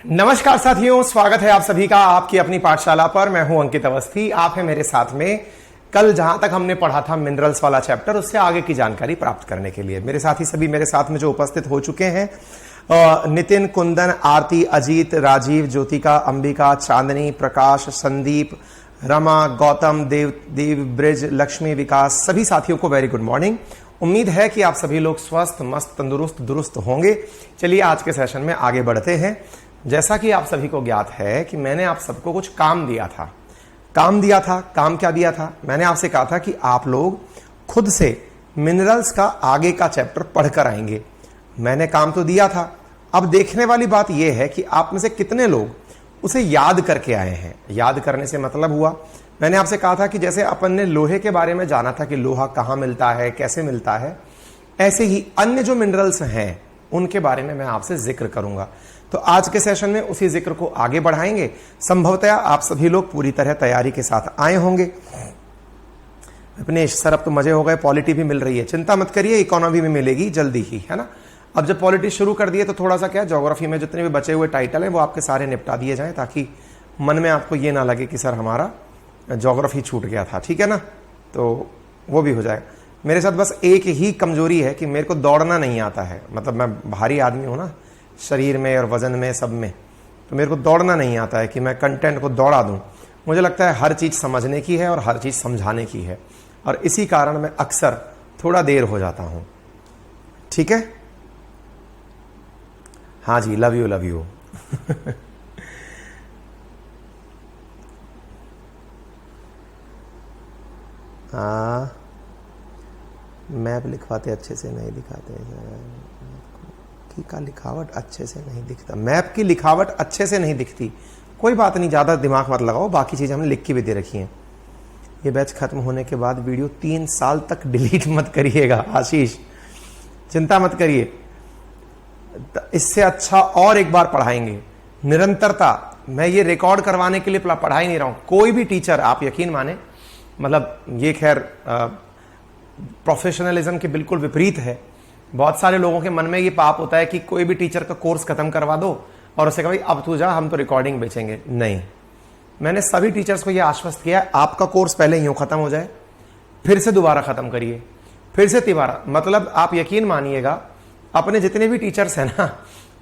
नमस्कार साथियों, स्वागत है आप सभी का आपकी अपनी पाठशाला पर। मैं हूं अंकित अवस्थी, आप हैं मेरे साथ में। कल जहां तक हमने पढ़ा था मिनरल्स वाला चैप्टर, उससे आगे की जानकारी प्राप्त करने के लिए मेरे साथी सभी मेरे साथ में जो उपस्थित हो चुके हैं, नितिन, कुंदन, आरती, अजीत, राजीव, ज्योतिका, अंबिका, चांदनी, प्रकाश, संदीप, रमा, गौतम, देव, ब्रिज, लक्ष्मी, विकास, सभी साथियों को वेरी गुड मॉर्निंग। उम्मीद है कि आप सभी लोग स्वस्थ, मस्त, तंदुरुस्त, दुरुस्त होंगे। चलिए आज के सेशन में आगे बढ़ते हैं। जैसा कि आप सभी को ज्ञात है कि मैंने आप सबको कुछ काम दिया था। काम क्या दिया था? मैंने आपसे कहा था कि आप लोग खुद से मिनरल्स का आगे का चैप्टर पढ़कर आएंगे। मैंने काम तो दिया था। अब देखने वाली बात यह है कि आप में से कितने लोग उसे याद करके आए हैं। याद करने से मतलब हुआ, मैंने आपसे कहा था कि जैसे अपन ने लोहे के बारे में जाना था कि लोहा कहां मिलता है, कैसे मिलता है, ऐसे ही अन्य जो मिनरल्स हैं उनके बारे में मैं आपसे जिक्र करूंगा। तो आज के सेशन में उसी जिक्र को आगे बढ़ाएंगे। संभवतः आप सभी लोग पूरी तरह तैयारी के साथ आए होंगे। अपने सर अब तो मजे हो गए, पॉलिटी भी मिल रही है, चिंता मत करिए, इकोनॉमी में मिलेगी जल्दी ही, है ना। अब जब पॉलिटी शुरू कर दिए तो थोड़ा सा क्या, ज्योग्राफी में जितने भी बचे हुए टाइटल हैं वो आपके सारे निपटा दिए जाएं, ताकि मन में आपको ये ना लगे कि सर हमारा ज्योग्राफी छूट गया था, ठीक है ना। तो वो भी हो जाएगा। मेरे साथ बस एक ही कमजोरी है कि मेरे को दौड़ना नहीं आता है। मतलब मैं भारी आदमी हूं ना, शरीर में और वजन में, सब में, तो मेरे को दौड़ना नहीं आता है कि मैं कंटेंट को दौड़ा दूं। मुझे लगता है हर चीज समझने की है और हर चीज समझाने की है, और इसी कारण मैं अक्सर थोड़ा देर हो जाता हूं। ठीक है, हाँ जी, love you love you. Map लिखवाते अच्छे से नहीं दिखाते, का लिखावट अच्छे से नहीं दिखता। मैप की लिखावट अच्छे से नहीं दिखती, कोई बात नहीं, ज्यादा दिमाग मत लगाओ, बाकी चीजें हमने लिख के भी दे रखी हैं। ये बैच खत्म होने के बाद वीडियो 3 साल तक डिलीट मत करिएगा आशीष, चिंता मत करिए। इससे अच्छा और एक बार पढ़ाएंगे। निरंतरता, मैं ये रिकॉर्ड करवाने के लिए पढ़ा ही नहीं रहा हूं। कोई भी टीचर, आप यकीन माने, मतलब ये खैर प्रोफेशनलिज्म के बिल्कुल विपरीत है। बहुत सारे लोगों के मन में ये पाप होता है कि कोई भी टीचर का कोर्स खत्म करवा दो और उसे कहा भाई अब तू जा, हम तो रिकॉर्डिंग बेचेंगे। नहीं, मैंने सभी टीचर्स को यह आश्वस्त किया है, आपका कोर्स पहले यूं खत्म हो जाए, फिर से दोबारा खत्म करिए, फिर से दोबारा। मतलब आप यकीन मानिएगा, अपने जितने भी टीचर्स हैं ना,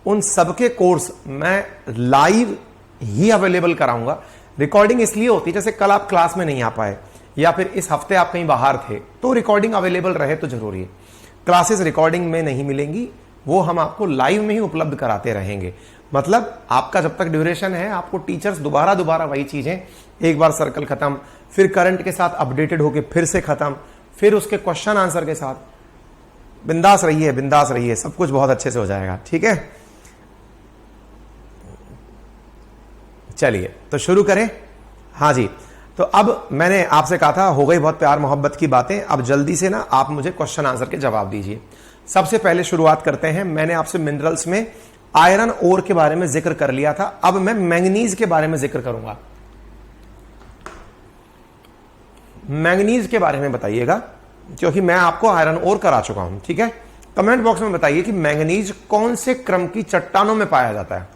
उन सबके कोर्स मैं लाइव ही अवेलेबल कराऊंगा। रिकॉर्डिंग इसलिए होती है, जैसे कल आप क्लास में नहीं आ पाए या फिर इस हफ्ते आप कहीं बाहर थे, तो रिकॉर्डिंग अवेलेबल रहे तो जरूरी है। क्लासेस रिकॉर्डिंग में नहीं मिलेंगी, वो हम आपको लाइव में ही उपलब्ध कराते रहेंगे। मतलब आपका जब तक ड्यूरेशन है, आपको टीचर्स दोबारा वही चीजें, एक बार सर्कल खत्म, फिर करंट के साथ अपडेटेड होके फिर से खत्म, फिर उसके क्वेश्चन आंसर के साथ। बिंदास रहिए, सब कुछ बहुत अच्छे से हो जाएगा, ठीक है। चलिए तो शुरू करें। हाँ जी, तो अब मैंने आपसे कहा था, हो गई बहुत प्यार मोहब्बत की बातें, अब जल्दी से ना आप मुझे क्वेश्चन आंसर के जवाब दीजिए। सबसे पहले शुरुआत करते हैं। मैंने आपसे मिनरल्स में आयरन ओर के बारे में जिक्र कर लिया था, अब मैं मैंगनीज के बारे में जिक्र करूंगा। मैंगनीज के बारे में बताइएगा, क्योंकि मैं आपको आयरन ओर करा चुका हूं, ठीक है। कमेंट बॉक्स में बताइए कि मैंगनीज कौन से क्रम की चट्टानों में पाया जाता है।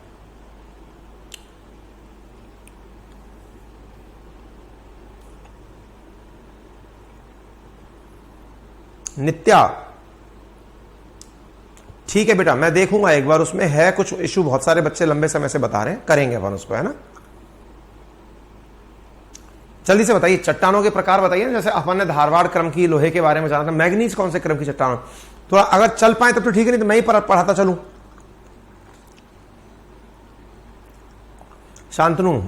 नित्या, ठीक है बेटा, मैं देखूंगा एक बार, उसमें है कुछ इशू, बहुत सारे बच्चे लंबे समय से बता रहे हैं, करेंगे अपन उसको, है ना। जल्दी से बताइए, चट्टानों के प्रकार बताइए ना। जैसे अपन ने धारवाड़ क्रम की लोहे के बारे में जाना था, मैग्नीज कौन से क्रम की चट्टानों, थोड़ा अगर चल पाए तब तो ठीक है, नहीं तो मैं ही पढ़ाता चलूं। शांतनु,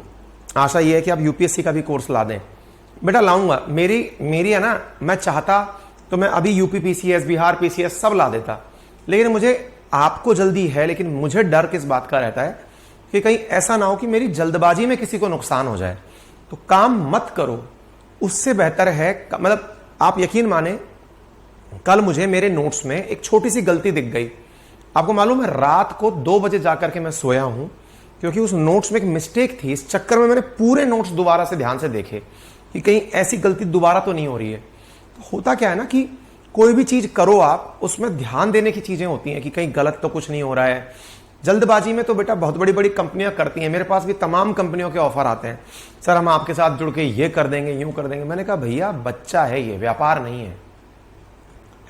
आशा यह है कि आप यूपीएससी का भी कोर्स ला दें। बेटा लाऊंगा, मेरी है ना, मैं चाहता तो मैं अभी यूपी पीसीएस, बिहार पीसीएस सब ला देता, लेकिन मुझे, आपको जल्दी है लेकिन मुझे डर किस बात का रहता है कि कहीं ऐसा ना हो कि मेरी जल्दबाजी में किसी को नुकसान हो जाए। तो काम मत करो, उससे बेहतर है, मतलब आप यकीन माने, कल मुझे मेरे नोट्स में एक छोटी सी गलती दिख गई। आपको मालूम है, रात को 2 बजे जाकर के मैं सोया हूं, क्योंकि उस नोट्स में एक मिस्टेक थी। इस चक्कर में मैंने पूरे नोट्स दोबारा से ध्यान से देखे कि कहीं ऐसी गलती दोबारा तो नहीं हो रही है। तो होता क्या है ना कि कोई भी चीज करो आप, उसमें ध्यान देने की चीजें होती हैं कि कहीं गलत तो कुछ नहीं हो रहा है, जल्दबाजी में तो बेटा बहुत बड़ी बड़ी कंपनियां करती हैं। मेरे पास भी तमाम कंपनियों के ऑफर आते हैं, सर हम आपके साथ जुड़ के ये कर देंगे, यूं कर देंगे। मैंने कहा भैया बच्चा है, ये व्यापार नहीं है।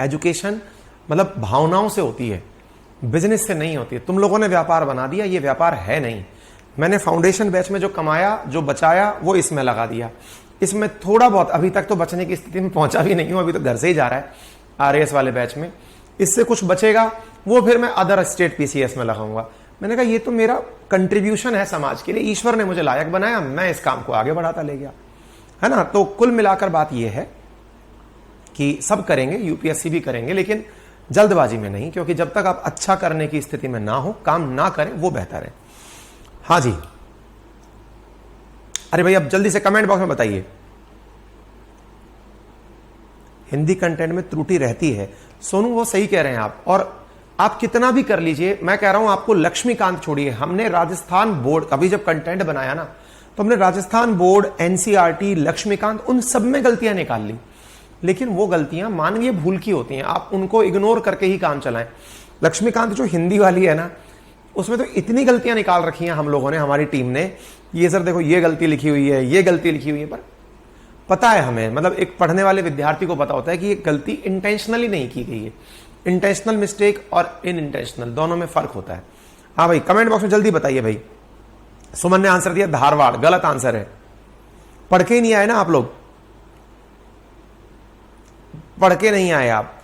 एजुकेशन मतलब भावनाओं से होती है, बिजनेस से नहीं होती है। तुम लोगों ने व्यापार बना दिया, ये व्यापार है नहीं। मैंने फाउंडेशन बैच में जो कमाया, जो बचाया, वो इसमें लगा दिया। इसमें थोड़ा बहुत अभी तक तो बचने की स्थिति में पहुंचा भी नहीं हूं, अभी तो घर से ही जा रहा है आरएएस वाले बैच में। इससे कुछ बचेगा वो फिर मैं अदर स्टेट पीसीएस में लगाऊंगा। मैंने कहा ये तो मेरा कंट्रीब्यूशन है समाज के लिए, ईश्वर ने मुझे लायक बनाया, मैं इस काम को आगे बढ़ाता ले गया, है ना। तो कुल मिलाकर बात यह है कि सब करेंगे, यूपीएससी भी करेंगे, लेकिन जल्दबाजी में नहीं, क्योंकि जब तक आप अच्छा करने की स्थिति में ना हो, काम ना करें, वो बेहतर है। हाँ जी, अरे भाई अब जल्दी से कमेंट बॉक्स में बताइए। हिंदी कंटेंट में त्रुटि रहती है। सोनू वो सही कह रहे हैं आप, और आप कितना भी कर लीजिए, मैं कह रहा हूं आपको लक्ष्मीकांत छोड़िए। हमने राजस्थान बोर्ड अभी जब कंटेंट बनाया ना, तो हमने राजस्थान बोर्ड, एनसीईआरटी, लक्ष्मीकांत, उन सब में गलतियां निकाल ली। लेकिन वो गलतियां मानवीय भूल की होती हैं, आप उनको इग्नोर करके ही काम चलाएं। लक्ष्मीकांत जो हिंदी वाली है ना, उसमें तो इतनी गलतियां निकाल रखी हैं हम लोगों ने, हमारी टीम ने, ये सर देखो ये गलती लिखी हुई है, ये गलती लिखी हुई है, पर पता है हमें, मतलब एक पढ़ने वाले विद्यार्थी को पता होता है कि ये गलती इंटेंशनली नहीं की गई है। इंटेंशनल मिस्टेक और इन इंटेंशनल दोनों में फर्क होता है। हाँ भाई कमेंट बॉक्स में जल्दी बताइए भाई। सुमन ने आंसर दिया धारवाड़, गलत आंसर है। पढ़ के ही नहीं आए ना आप लोग, पढ़ के नहीं आए आप।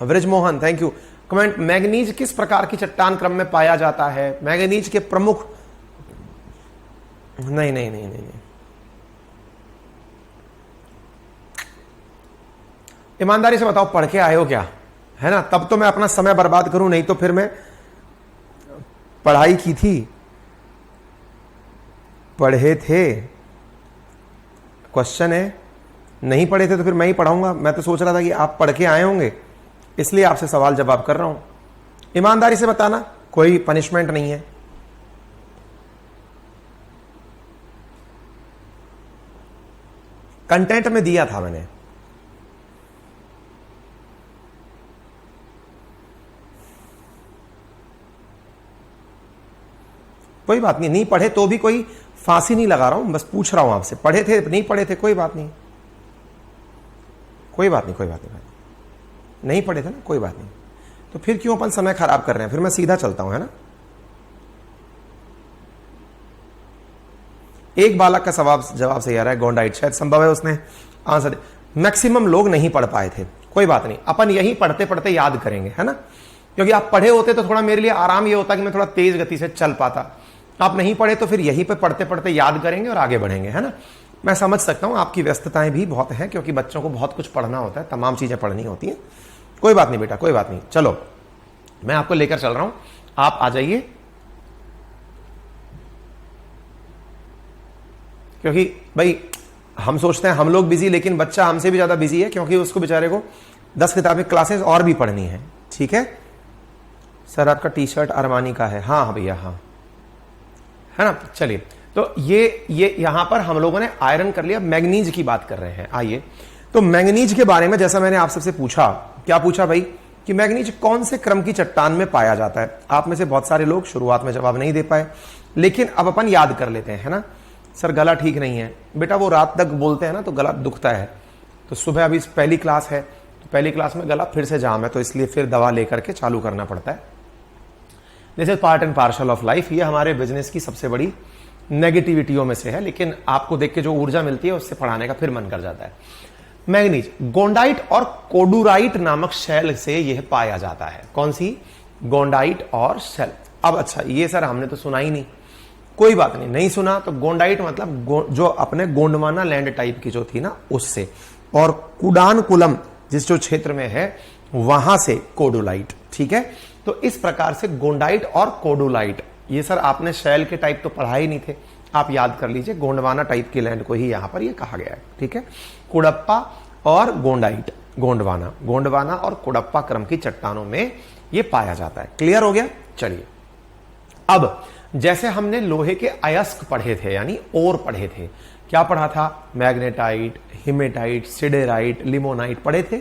Brijmohan thank you. Comment, manganese किस प्रकार की चट्टान क्रम में पाया जाता है? मैग्नीज के प्रमुख, नहीं नहीं नहीं नहीं, नहीं। ईमानदारी से बताओ पढ़ के आए हो क्या, है ना? तब तो मैं अपना समय बर्बाद करूं, नहीं तो फिर मैं पढ़ाई की थी, पढ़े थे। क्वेश्चन है नहीं पढ़े थे तो फिर मैं ही पढ़ाऊंगा। मैं तो सोच रहा था कि आप पढ़ के आए होंगे, इसलिए आपसे सवाल जवाब कर रहा हूं। ईमानदारी से बताना, कोई पनिशमेंट नहीं है। कंटेंट में दिया था मैंने। कोई बात नहीं, नहीं पढ़े तो भी कोई फांसी नहीं लगा रहा हूं, बस पूछ रहा हूं आपसे। पढ़े थे नहीं पढ़े थे कोई बात नहीं, कोई बात नहीं, कोई बात नहीं, नहीं पढ़े थे ना, कोई बात नहीं। तो फिर क्यों अपन समय खराब कर रहे हैं? फिर मैं सीधा चलता हूं, है ना। एक बालक का जवाब सही आ रहा है, गोंडाइट, शायद संभव है उसने आंसर। मैक्सिमम लोग नहीं पढ़ पाए थे, कोई बात नहीं, अपन यही पढ़ते पढ़ते याद करेंगे, है ना। क्योंकि आप पढ़े होते तो थोड़ा मेरे लिए आराम ये होता कि मैं थोड़ा तेज गति से चल पाता। आप नहीं पढ़े तो फिर यहीं पे पढ़ते पढ़ते याद करेंगे और आगे बढ़ेंगे, है ना। मैं समझ सकता हूं आपकी व्यस्तताएं भी बहुत हैं, क्योंकि बच्चों को बहुत कुछ पढ़ना होता है, तमाम चीजें पढ़नी होती हैं। कोई बात नहीं बेटा, कोई बात नहीं, चलो मैं आपको लेकर चल रहा हूं, आप आ जाइए। क्योंकि भाई हम सोचते हैं हम लोग बिजी, लेकिन बच्चा हमसे भी ज्यादा बिजी है, क्योंकि उसको बेचारे को 10 किताबें क्लासेस और भी पढ़नी है। ठीक है सर, आपका टी शर्ट अरमानी का है? हाँ भैया, हाँ, है ना। चलिए, तो ये यहां पर हम लोगों ने आयरन कर लिया, मैग्नीज की बात कर रहे हैं। आइए, तो मैग्नीज के बारे में जैसा मैंने आप सबसे पूछा, क्या पूछा भाई कि मैग्नीज कौन से क्रम की चट्टान में पाया जाता है? आप में से बहुत सारे लोग शुरुआत में जवाब नहीं दे पाए, लेकिन अब अपन याद कर लेते हैं, है ना। सर गला ठीक नहीं है बेटा, वो रात तक बोलते हैं ना तो गला दुखता है, तो सुबह अभी पहली क्लास है, तो पहली क्लास में गला फिर से जाम है, तो इसलिए फिर दवा लेकर के चालू करना पड़ता है। This is part and parcel of life. ये हमारे बिजनेस की सबसे बड़ी नेगेटिविटियों में से है, लेकिन आपको देख के जो ऊर्जा मिलती है उससे पढ़ाने का फिर मन कर जाता है। मैग्नीज गोंडाइट और कोडुराइट नामक शैल से यह पाया जाता है। कौन सी? गोंडाइट और शैल। अब अच्छा, ये सर हमने तो सुना ही नहीं। कोई बात नहीं, नहीं सुना तो गोंडाइट मतलब जो अपने गोंडवाना लैंड टाइप की जो थी ना, उससे, और कुडानकुलम जिस जो क्षेत्र में है वहां से कोडुलाइट। ठीक है, तो इस प्रकार से गोंडाइट और कोडुलाइट, ये सर आपने शैल के टाइप तो पढ़ा ही नहीं थे, आप याद कर लीजिए, गोंडवाना टाइप की लैंड को ही यहां पर ये कहा गया है। ठीक है, कुडप्पा और गोंडाइट, गोंडवाना और कुडप्पा क्रम की चट्टानों में ये पाया जाता है। क्लियर हो गया? चलिए, अब जैसे हमने लोहे के अयस्क पढ़े थे, यानी ओर पढ़े थे, क्या पढ़ा था? मैग्नेटाइट, हिमेटाइट, सिडेराइट, लिमोनाइट पढ़े थे।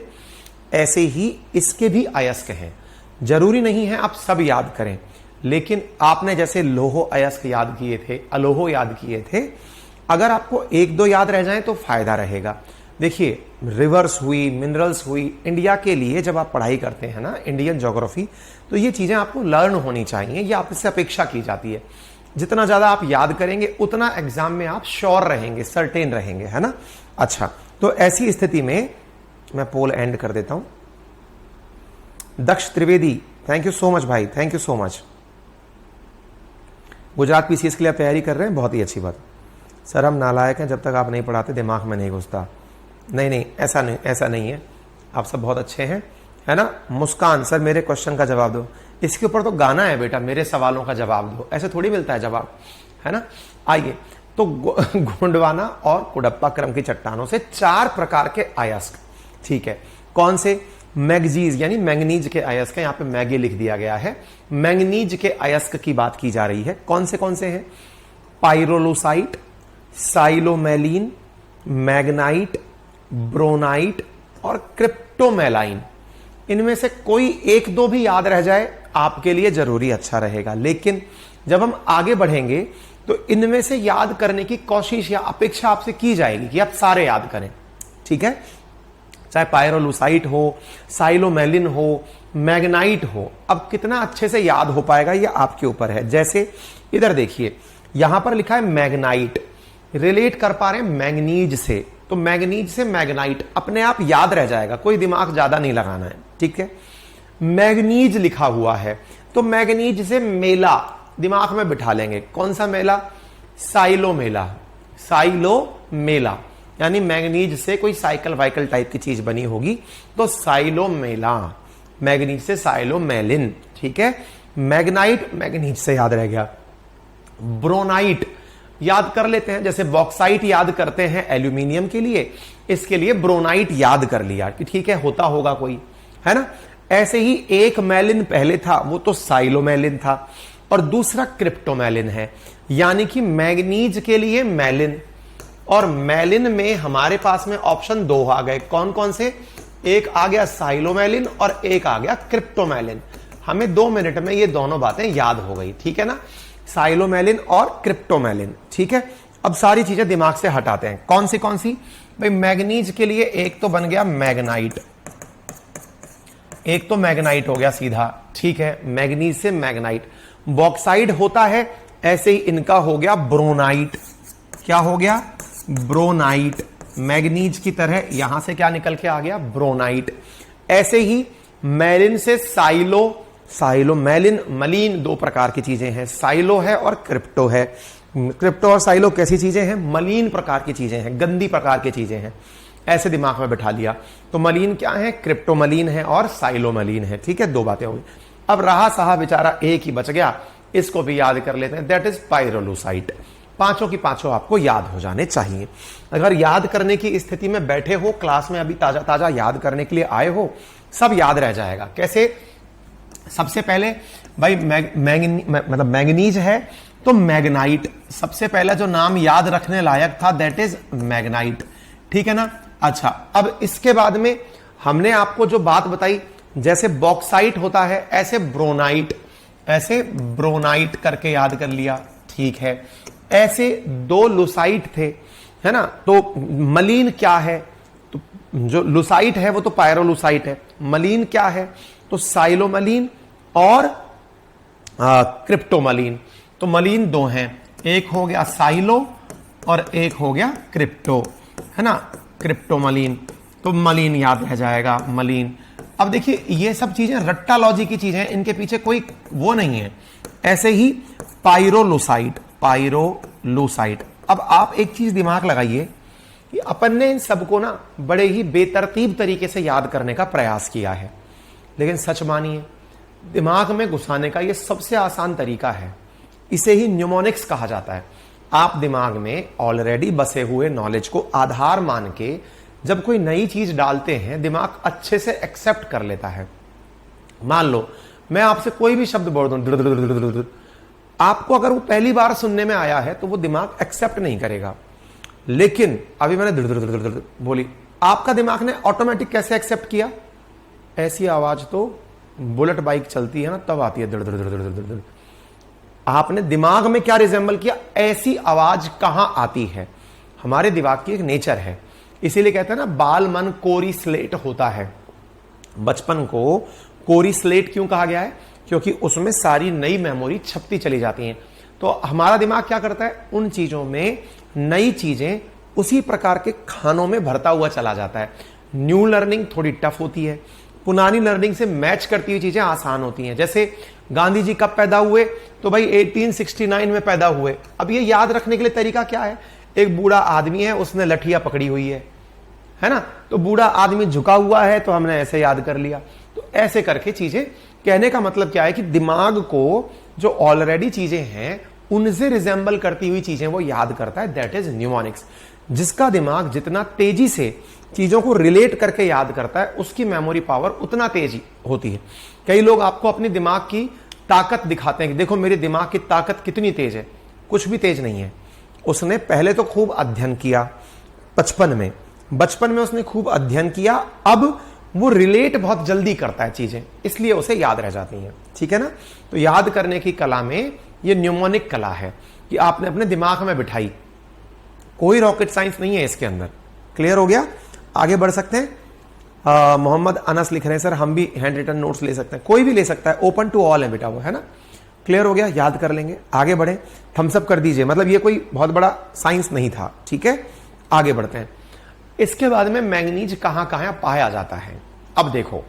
ऐसे ही इसके भी अयस्क हैं। जरूरी नहीं है आप सब याद करें, लेकिन आपने जैसे लोहो अयस्क याद किए थे, अलोहो याद किए थे, अगर आपको एक दो याद रह जाए तो फायदा रहेगा। देखिए रिवर्स हुई, मिनरल्स हुई, इंडिया के लिए जब आप पढ़ाई करते हैं ना इंडियन ज्योग्राफी, तो ये चीजें आपको लर्न होनी चाहिए, ये आपसे अपेक्षा की जाती है। जितना ज्यादा आप याद करेंगे उतना एग्जाम में आप श्योर रहेंगे, सर्टेन रहेंगे, है ना। अच्छा, तो ऐसी स्थिति में मैं पोल एंड कर देता हूं। Daksh Trivedi, thank you so much भाई, thank you so much. Gujarat PCS के लिए आप तैयारी कर रहे हैं, बहुत ही अच्छी बात। सर हम नालायक हैं, जब तक आप नहीं पढ़ाते दिमाग में नहीं घुसता। नहीं नहीं, ऐसा नहीं है, आप सब बहुत अच्छे हैं, है ना। मुस्कान, सर मेरे क्वेश्चन का जवाब दो। इसके ऊपर तो गाना है बेटा, मेरे सवालों का जवाब दो, ऐसे थोड़ी मिलता है जवाब, है ना। आइए, तो गोंडवाना और कुडप्पा क्रम की चट्टानों से 4 प्रकार के अयस्क, ठीक है। कौन से? मैग्नीज यानी मैंगनीज के अयस्क, यहां पे मैगे लिख दिया गया है। मैंगनीज के अयस्क की बात की जा रही है। कौन से हैं? पाइरोलुसाइट, साइलोमेलिन, मैग्नाइट, ब्रोनाइट और क्रिप्टोमेलाइन। इनमें से कोई एक दो भी याद रह जाए आपके लिए जरूरी अच्छा रहेगा, लेकिन जब हम आगे बढ़ेंगे तो इनमें से याद करने की कोशिश या अपेक्षा आपसे की जाएगी कि आप सारे याद करें, ठीक है। चाहे पायरोलुसाइट हो, साइलोमेलिन हो, मैग्नाइट हो, अब कितना अच्छे से याद हो पाएगा ये आपके ऊपर है। जैसे इधर देखिए, यहां पर लिखा है मैग्नाइट, रिलेट कर पा रहे हैं मैंगनीज से, तो मैंगनीज से मैग्नाइट अपने आप याद रह जाएगा, कोई दिमाग ज्यादा नहीं लगाना है, ठीक है। मैंगनीज लिखा हुआ है तो मैंगनीज से मेला दिमाग में बिठा लेंगे। कौन सा मेला? साइलो मेला, साइलो मेला, यानी मैंगनीज से कोई साइकिल वाइकल टाइप की चीज बनी होगी तो साइलो मेला। मैंगनीज से साइलोमेलिन, ठीक है। मैग्नाइट मैंगनीज से याद रह गया। ब्रोनाइट याद कर लेते हैं, जैसे बॉक्साइट याद करते हैं एल्यूमिनियम के लिए, इसके लिए ब्रोनाइट याद कर लिया कि ठीक है होता होगा कोई, है ना। ऐसे ही एक मेलिन पहले था, वो तो साइलोमेलिन था, और दूसरा क्रिप्टोमेलिन है, यानी कि मैग्नीज के लिए मेलिन, और मेलिन में हमारे पास में ऑप्शन 2 आ गए। कौन कौन से? एक आ गया साइलोमेलिन और एक आ गया क्रिप्टोमेलिन। हमें 2 मिनट में ये दोनों बातें याद हो गई, ठीक है ना। साइलोमेलिन और क्रिप्टोमेलिन, ठीक है। अब सारी चीजें दिमाग से हटाते हैं। कौन सी? भाई मैग्नीज के लिए एक तो बन गया मैग्नाइट, एक तो मैग्नाइट हो गया सीधा, ठीक है, मैग्नीज से मैग्नाइट। बॉक्साइड होता है, ऐसे ही इनका हो गया ब्रोनाइट। क्या हो गया? ब्रोनाइट। मैग्नीज की तरह यहां से क्या निकल के आ गया? ब्रोनाइट। ऐसे ही मेलिन से साइलो मेलिन, मलीन 2 प्रकार की चीजें हैं, साइलो है और क्रिप्टो है। क्रिप्टो और साइलो कैसी चीजें हैं? मलीन प्रकार की चीजें हैं, गंदी प्रकार की चीजें हैं, ऐसे दिमाग में बिठा लिया। तो मलीन क्या है? क्रिप्टोमलीन है और साइलोमलीन है, ठीक है। 2 बातें होगी। अब रहा सहा बेचारा एक ही बच गया, इसको भी याद कर लेते हैं, दैट इज पाइरोलुसाइट। पांचों की पांचों आपको याद हो जाने चाहिए। अगर याद करने की स्थिति में बैठे हो, क्लास में अभी ताजा ताजा याद करने के लिए आए हो, सब याद रह जाएगा। कैसे? सबसे पहले भाई मतलब मैंगनीज है तो मैग्नाइट, सबसे पहला जो नाम याद रखने लायक था दैट इज मैग्नाइट, ठीक है ना। अच्छा, अब इसके बाद में हमने आपको जो बात बताई, जैसे बॉक्साइट होता है ऐसे ब्रोनाइट करके याद कर लिया, ठीक है। ऐसे 2 लुसाइट थे, है ना। तो मलीन क्या है? तो जो लुसाइट है वो तो पायरोलुसाइट है। मलीन क्या है? तो साइलोमलीन और क्रिप्टोमलीन। तो मलीन 2 हैं, एक हो गया साइलो और एक हो गया क्रिप्टो, है ना, क्रिप्टोमलीन। तो मलीन याद रह जाएगा, मलीन। अब देखिए ये सब चीजें रट्टालॉजी की चीजें हैं, इनके पीछे कोई वो नहीं है। ऐसे ही पाइरोलुसाइट, अब आप एक चीज दिमाग लगाइए कि अपन ने इन सबको ना बड़े ही बेतरतीब तरीके से याद करने का प्रयास किया है, लेकिन सच मानिए दिमाग में घुसाने का ये सबसे आसान तरीका है। इसे ही न्यूमोनिक्स कहा जाता है। आप दिमाग में ऑलरेडी बसे हुए नॉलेज को आधार मान के जब कोई नई चीज डालते हैं, दिमाग अच्छे से एक्सेप्ट कर लेता है। मान लो मैं आपसे कोई भी शब्द बोल दूं, आपको अगर वो पहली बार सुनने में आया है तो वो दिमाग एक्सेप्ट नहीं करेगा, लेकिन अभी मैंने बोली, आपका दिमाग ने ऑटोमेटिक कैसे एक्सेप्ट किया? ऐसी आवाज तो बुलेट बाइक चलती है ना, तब आती है दड़ दड़ दड़ दड़ दड़ दड़। आपने दिमाग में क्या रिजेंबल किया, ऐसी आवाज कहां आती है? हमारे दिमाग की एक नेचर है, इसीलिए कहते हैं ना बाल मन कोरी स्लेट होता है। बचपन को कोरी स्लेट क्यों कहा गया है? क्योंकि उसमें सारी नई मेमोरी छपती चली जाती हैं। तो हमारा दिमाग क्या करता है, उन चीजों में नई चीजें उसी प्रकार के खानों में भरता हुआ चला जाता है। न्यू लर्निंग थोड़ी टफ होती है, पुरानी लर्निंग से मैच करती हुई चीजें आसान होती हैं। जैसे गांधी जी कब पैदा हुए, तो भाई 1869 में पैदा हुए। अब ये याद रखने के लिए तरीका क्या है, एक बूढ़ा आदमी है, उसने लठिया पकड़ी हुई है ना, तो बूढ़ा आदमी झुका हुआ है तो हमने ऐसे याद कर लिया। तो ऐसे करके चीजें, कहने का मतलब क्या है कि दिमाग को जो ऑलरेडी चीजें हैं उनसे रिजेंबल करती हुई चीजें वो याद करता है, दैट इज न्यूमोनिक्स। जिसका दिमाग जितना तेजी से चीजों को रिलेट करके याद करता है उसकी मेमोरी पावर उतना तेज होती है। कई लोग आपको अपने दिमाग की ताकत दिखाते हैं कि देखो मेरे दिमाग की ताकत कितनी तेज है, कुछ भी तेज नहीं है। उसने पहले तो खूब अध्ययन किया बचपन में उसने खूब अध्ययन किया, अब वो रिलेट बहुत जल्दी करता है चीजें, इसलिए उसे याद रह जाती हैं। ठीक है ना, तो याद करने की कला में ये न्यूमोनिक कला है कि आपने अपने दिमाग में बिठाई, कोई रॉकेट साइंस नहीं है इसके अंदर। क्लियर हो गया, आगे बढ़ सकते हैं। मोहम्मद अनस लिख रहे हैं सर हम भी हैंड रिटन नोट्स ले सकते हैं, कोई भी ले सकता है, ओपन टू ऑल है बेटा वो, है ना। क्लियर हो गया, याद कर लेंगे, आगे बढ़े, थम्स अप कर दीजिए, मतलब ये कोई बहुत बड़ा साइंस नहीं था। ठीक है, आगे बढ़ते हैं। इसके बाद में मैग्नीज कहां कहां पाया जाता है। अब देखो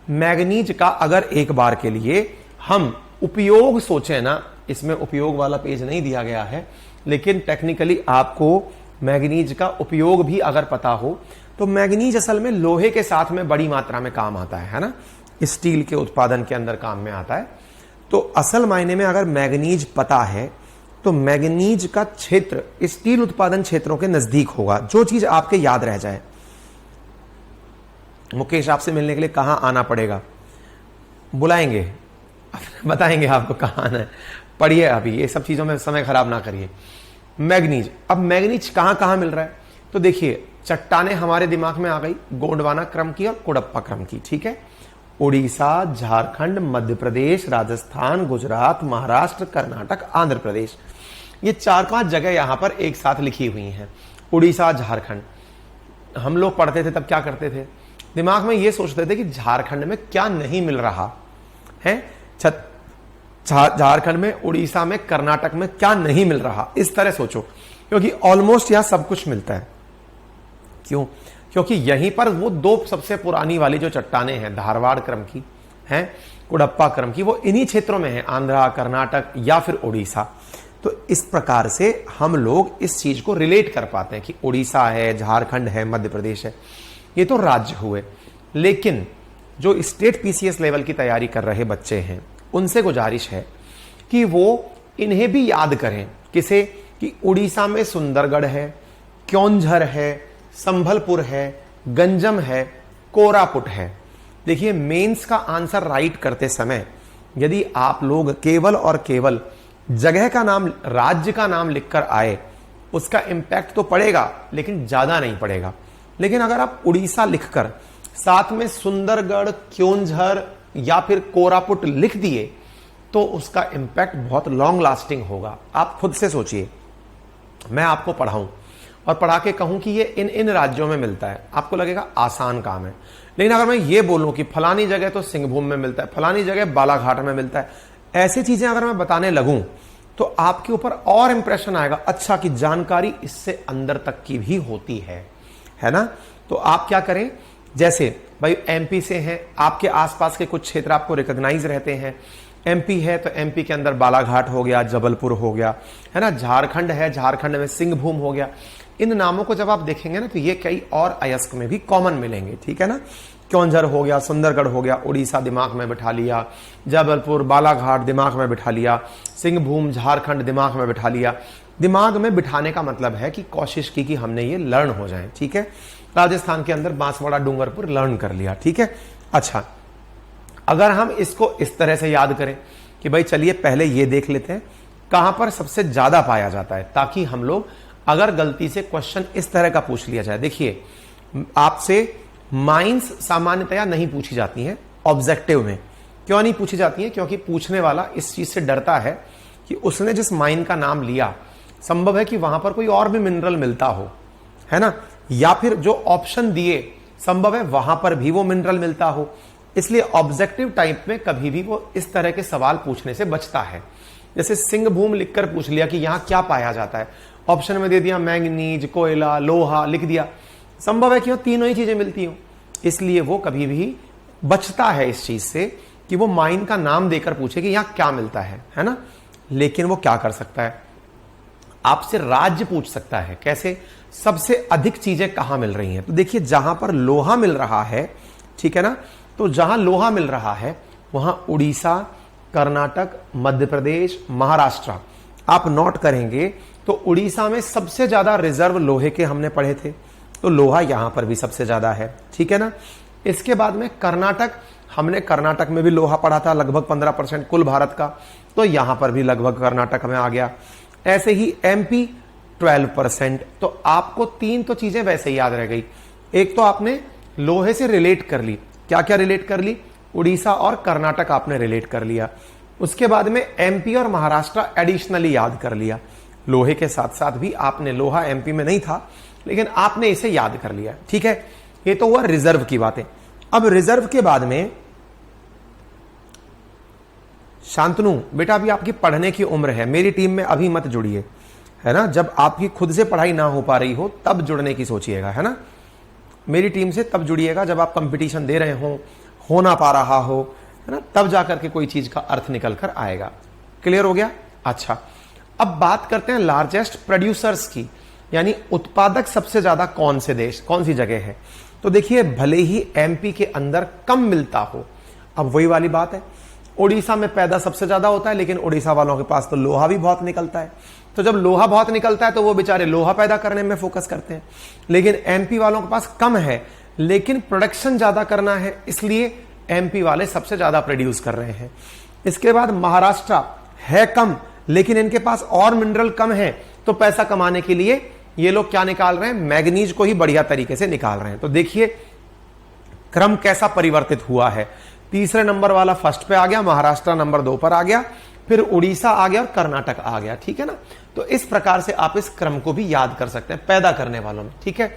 मैग्नीज का अगर एक बार के लिए हम उपयोग सोचें ना, इसमें उपयोग वाला पेज नहीं दिया गया है, लेकिन टेक्निकली आपको मैग्नीज का उपयोग भी अगर पता हो तो मैग्नीज असल में लोहे के साथ में बड़ी मात्रा में काम आता है ना, स्टील के उत्पादन के अंदर काम में आता है। तो असल मायने में अगर मैग्नीज पता है तो मैग्नीज का क्षेत्र स्टील उत्पादन क्षेत्रों के नजदीक होगा। जो चीज आपके याद रह जाए, मुकेश आपसे मिलने के लिए कहां आना पड़ेगा, बुलाएंगे, बताएंगे आपको कहां आना है। पढ़िए, अभी ये सब चीजों में समय खराब ना करिए। मैग्नीज, अब मैग्नीज कहां कहां मिल रहा है, तो देखिए चट्टाने हमारे दिमाग में आ गई, गोंडवाना क्रम की और कुडप्पा क्रम की। ठीक है, उड़ीसा, झारखंड, मध्य प्रदेश, राजस्थान, गुजरात, महाराष्ट्र, कर्नाटक, आंध्र प्रदेश, ये 4-5 जगह यहां पर एक साथ लिखी हुई हैं। उड़ीसा, झारखंड, हम लोग पढ़ते थे तब क्या करते थे, दिमाग में ये सोचते थे कि झारखंड में क्या नहीं मिल रहा है, झारखंड में, उड़ीसा में, कर्नाटक में क्या नहीं मिल रहा, इस तरह सोचो, क्योंकि ऑलमोस्ट यहां सब कुछ मिलता है। क्यों? क्योंकि यहीं पर वो दो सबसे पुरानी वाली जो चट्टाने हैं, धारवाड़ क्रम की हैं, कुडप्पा क्रम की, वो इन्हीं क्षेत्रों में है, आंध्रा, कर्नाटक या फिर उड़ीसा। तो इस प्रकार से हम लोग इस चीज को रिलेट कर पाते हैं कि उड़ीसा है, झारखंड है, मध्य प्रदेश है, ये तो राज्य हुए। लेकिन जो स्टेट पीसीएस लेवल की तैयारी कर रहे बच्चे हैं उनसे गुजारिश है कि वो इन्हें भी याद करें। किसे? कि उड़ीसा में सुंदरगढ़ है, क्योंझर है, संभलपुर है, गंजम है, कोरापुट है। देखिए मेंस का आंसर राइट करते समय यदि आप लोग केवल और केवल जगह का नाम, राज्य का नाम लिखकर आए, उसका इंपैक्ट तो पड़ेगा लेकिन ज्यादा नहीं पड़ेगा। लेकिन अगर आप उड़ीसा लिखकर साथ में सुंदरगढ़, क्योंझर या फिर कोरापुट लिख दिए तो उसका इंपैक्ट बहुत लॉन्ग लास्टिंग होगा। आप खुद से सोचिए, मैं आपको पढ़ाऊं और पढ़ा के कहूं कि ये इन इन राज्यों में मिलता है, आपको लगेगा आसान काम है। लेकिन अगर मैं ये बोलूं कि फलानी जगह तो सिंहभूम में मिलता है, फलानी जगह बालाघाट में मिलता है, ऐसी चीजें अगर मैं बताने लगूं तो आपके ऊपर और इंप्रेशन आएगा, अच्छा की जानकारी इससे अंदर तक की भी होती है ना। तो आप क्या करें, जैसे भाई एमपी से हैं, आपके आसपास के कुछ क्षेत्र आपको रिकॉग्नाइज रहते हैं। एमपी है तो एमपी के अंदर बालाघाट हो गया, जबलपुर हो गया, है ना। झारखंड है, झारखंड में सिंहभूम हो गया। इन नामों को जब आप देखेंगे ना तो ये कई और अयस्क में भी कॉमन मिलेंगे। ठीक है ना, क्योंझर हो गया, सुंदरगढ़ हो गया, उड़ीसा दिमाग में बिठा लिया, जबलपुर, बालाघाट दिमाग में बिठा लिया, सिंहभूम, झारखंड दिमाग में बिठा लिया। दिमाग में बिठाने का मतलब है कि कोशिश की कि हमने ये लर्न हो जाए। ठीक है, राजस्थान के अंदर बांसवाड़ा, डूंगरपुर लर्न कर लिया। ठीक है, अच्छा अगर हम इसको इस तरह से याद करें कि भाई चलिए पहले ये देख लेते हैं कहां पर सबसे ज्यादा पाया जाता है, ताकि हम लोग अगर गलती से क्वेश्चन इस तरह का पूछ लिया जाए। देखिए आपसे माइंस सामान्यतया नहीं पूछी जाती हैं, ऑब्जेक्टिव में। क्यों नहीं पूछी जाती है? क्योंकि पूछने वाला इस चीज से डरता है कि उसने जिस माइन का नाम लिया संभव है कि वहां पर कोई और भी मिनरल मिलता हो, है ना, या फिर जो ऑप्शन दिए संभव है वहां पर भी वो मिनरल मिलता हो। इसलिए ऑब्जेक्टिव टाइप में कभी भी वो इस तरह के सवाल पूछने से बचता है। जैसे सिंहभूम लिखकर पूछ लिया कि यहां क्या पाया जाता है, ऑप्शन में दे दिया मैंगनीज, कोयला, लोहा लिख दिया, संभव है कि वो तीनों ही चीजें मिलती हो। इसलिए वो कभी भी बचता है इस चीज से कि वो माइन का नाम देकर पूछे कि यहां क्या मिलता है ना। लेकिन वो क्या कर सकता है, आपसे राज्य पूछ सकता है। कैसे? सबसे अधिक चीजें कहां मिल रही हैं। तो देखिए जहां पर लोहा मिल रहा है, ठीक है ना, तो जहां लोहा मिल रहा है वहां उड़ीसा, कर्नाटक, मध्य प्रदेश, महाराष्ट्र। आप नोट करेंगे तो उड़ीसा में सबसे ज्यादा रिजर्व लोहे के हमने पढ़े थे, तो लोहा यहां पर भी सबसे ज्यादा है, ठीक है ना। इसके बाद में कर्नाटक, हमने कर्नाटक में भी लोहा पढ़ा था, लगभग 15% कुल भारत का, तो यहां पर भी लगभग कर्नाटक में आ गया। ऐसे ही एमपी 12%। तो आपको तीन तो चीजें वैसे ही याद रह गई। एक तो आपने लोहे से रिलेट कर ली, क्या क्या रिलेट कर ली, उड़ीसा और कर्नाटक आपने रिलेट कर लिया। उसके बाद में एमपी और महाराष्ट्र एडिशनली याद कर लिया। लोहे के साथ साथ भी आपने, लोहा एमपी में नहीं था लेकिन आपने इसे याद कर लिया, ठीक है। ये तो हुआ रिजर्व की बातें। अब रिजर्व के बाद में शांतनु बेटा, अभी आपकी पढ़ने की उम्र है, मेरी टीम में अभी मत जुड़िए, है ना। जब आपकी खुद से पढ़ाई ना हो पा रही हो तब जुड़ने की सोचिएगा, है ना। मेरी टीम से तब जुड़िएगा जब आप कंपटीशन दे रहे हो ना पा रहा हो, है ना, तब जाकर के कोई चीज का अर्थ निकल कर आएगा। क्लियर हो गया? अच्छा, अब बात करते हैं लार्जेस्ट प्रोड्यूसर्स की, यानी उत्पादक सबसे ज्यादा कौन से देश, कौन सी जगह है। तो देखिए भले ही एमपी के अंदर कम मिलता हो, अब वही वाली बात है, उड़ीसा में पैदा सबसे ज्यादा होता है, लेकिन उड़ीसा वालों के पास तो लोहा भी बहुत निकलता है। तो जब लोहा बहुत निकलता है तो वो बेचारे लोहा पैदा करने में फोकस करते हैं। लेकिन एमपी वालों के पास कम है लेकिन प्रोडक्शन ज्यादा करना है, इसलिए एमपी वाले सबसे ज्यादा प्रोड्यूस कर रहे हैं। इसके बाद महाराष्ट्र है कम लेकिन इनके पास और मिनरल कम है, तो पैसा कमाने के लिए ये लोग क्या निकाल रहे हैं, मैग्नीज को ही बढ़िया तरीके से निकाल रहे हैं। तो देखिए क्रम कैसा परिवर्तित हुआ है। तीसरे नंबर वाला फर्स्ट पे आ गया, महाराष्ट्र नंबर 2 पर आ गया, फिर उड़ीसा आ गया और कर्नाटक आ गया, ठीक है ना। तो इस प्रकार से आप इस क्रम को भी याद कर सकते हैं पैदा करने वालों में, ठीक है।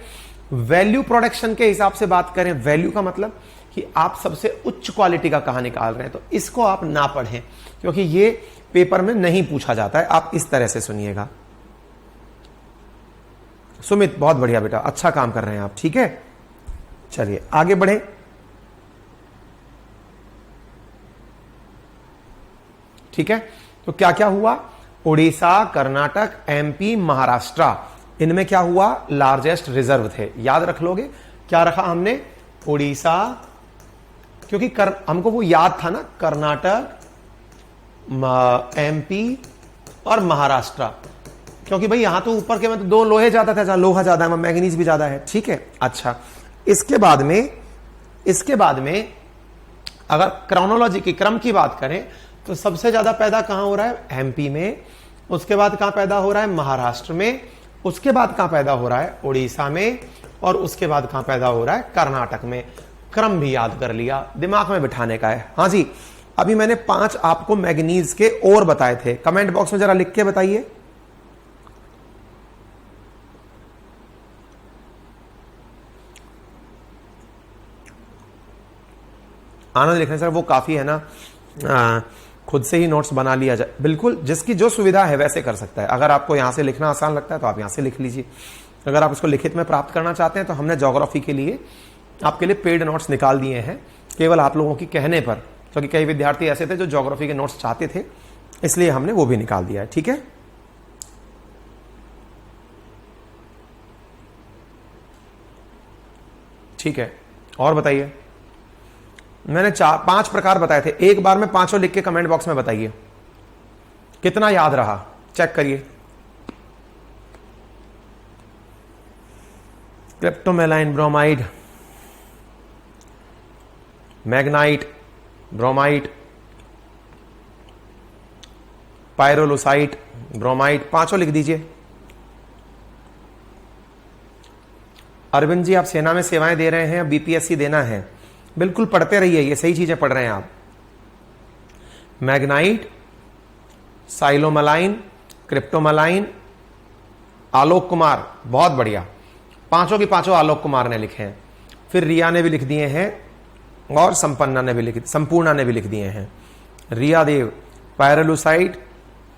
वैल्यू प्रोडक्शन के हिसाब से बात करें, वैल्यू का मतलब कि आप सबसे उच्च क्वालिटी का कहां निकाल रहे हैं, तो इसको आप ना पढ़ें क्योंकि ये पेपर में नहीं पूछा जाता है। आप इस तरह से सुनिएगा। सुमित बहुत बढ़िया बेटा, अच्छा काम कर रहे हैं आप, ठीक है। चलिए आगे बढ़े। ठीक है, तो क्या क्या हुआ, उड़ीसा, कर्नाटक, एमपी, महाराष्ट्र, इनमें क्या हुआ, लार्जेस्ट रिजर्व थे। याद रख लोगे क्या रखा हमने, उड़ीसा, क्योंकि हमको वो याद था ना, कर्नाटक, एमपी और महाराष्ट्र, क्योंकि भाई यहां तो ऊपर के में तो 2 लोहे ज्यादा था, जहां लोहा ज्यादा है मैग्नीज भी ज्यादा है, ठीक है। अच्छा, इसके बाद में अगर क्रोनोलॉजी की क्रम की बात करें तो सबसे ज्यादा पैदा कहां हो रहा है, एमपी में, उसके बाद कहां पैदा हो रहा है, महाराष्ट्र में, उसके बाद कहां पैदा हो रहा है, उड़ीसा में, और उसके बाद कहां पैदा हो रहा है, कर्नाटक में। क्रम भी याद कर लिया, दिमाग में बिठाने का है। हाँ जी, अभी मैंने 5 आपको मैग्नीज के और बताए थे, कमेंट बॉक्स में जरा लिख के बताइए। आनंद लिखने सर वो काफी है ना, खुद से ही नोट्स बना लिया जाए, बिल्कुल जिसकी जो सुविधा है वैसे कर सकता है। अगर आपको यहां से लिखना आसान लगता है तो आप यहां से लिख लीजिए। अगर आप उसको लिखित में प्राप्त करना चाहते हैं तो हमने ज्योग्राफी के लिए आपके लिए पेड नोट्स निकाल दिए हैं, केवल आप लोगों की कहने पर, क्योंकि कई विद्यार्थी ऐसे थे जो ज्योग्राफी के नोट्स चाहते थे, इसलिए हमने वो भी निकाल दिया है, ठीक है। ठीक है, और बताइए। मैंने 5 प्रकार बताए थे, एक बार में 5 लिख के कमेंट बॉक्स में बताइए कितना याद रहा, चेक करिए। क्रिप्टोमेलाइन, bromide, Magnite, bromide, pyrolusite, bromide, 5 लिख दीजिए। अरविंद जी आप सेना में सेवाएं दे रहे हैं, बीपीएससी देना है, बिल्कुल पढ़ते रहिए, ये सही चीजें पढ़ रहे हैं आप। मैग्नाइट, साइलोमलाइन, क्रिप्टोमलाइन, आलोक कुमार, बहुत बढ़िया, पांचों की पांचों आलोक कुमार ने लिखे हैं। फिर रिया ने भी लिख दिए हैं और संपूर्णा ने भी लिख दिए हैं। रिया देव, पायरलुसाइट,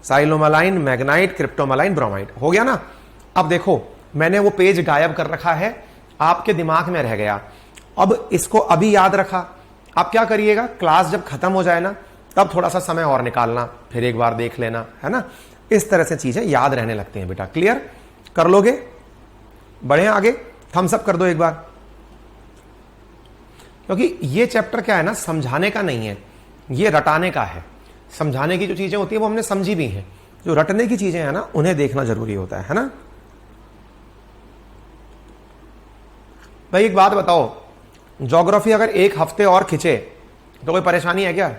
साइलोमलाइन, मैग्नाइट, क्रिप्टोमलाइन, ब्रोमाइड। हो गया ना। अब देखो मैंने वो पेज गायब कर रखा है, आपके दिमाग में रह गया। अब इसको अभी याद रखा, आप क्या करिएगा, क्लास जब खत्म हो जाए ना तब थोड़ा सा समय और निकालना, फिर एक बार देख लेना, है ना। इस तरह से चीजें याद रहने लगती हैं बेटा। क्लियर कर लोगे, बढ़े आगे, थम्स अप कर दो एक बार। क्योंकि ये चैप्टर क्या है ना, समझाने का नहीं है, ये रटाने का है। समझाने की जो चीजें होती है वो हमने समझी भी हैं, जो रटने की चीजें हैं ना उन्हें देखना जरूरी होता है ना। भाई एक बात बताओ, ज्योग्राफी अगर एक हफ्ते और खिंचे तो कोई परेशानी है क्या?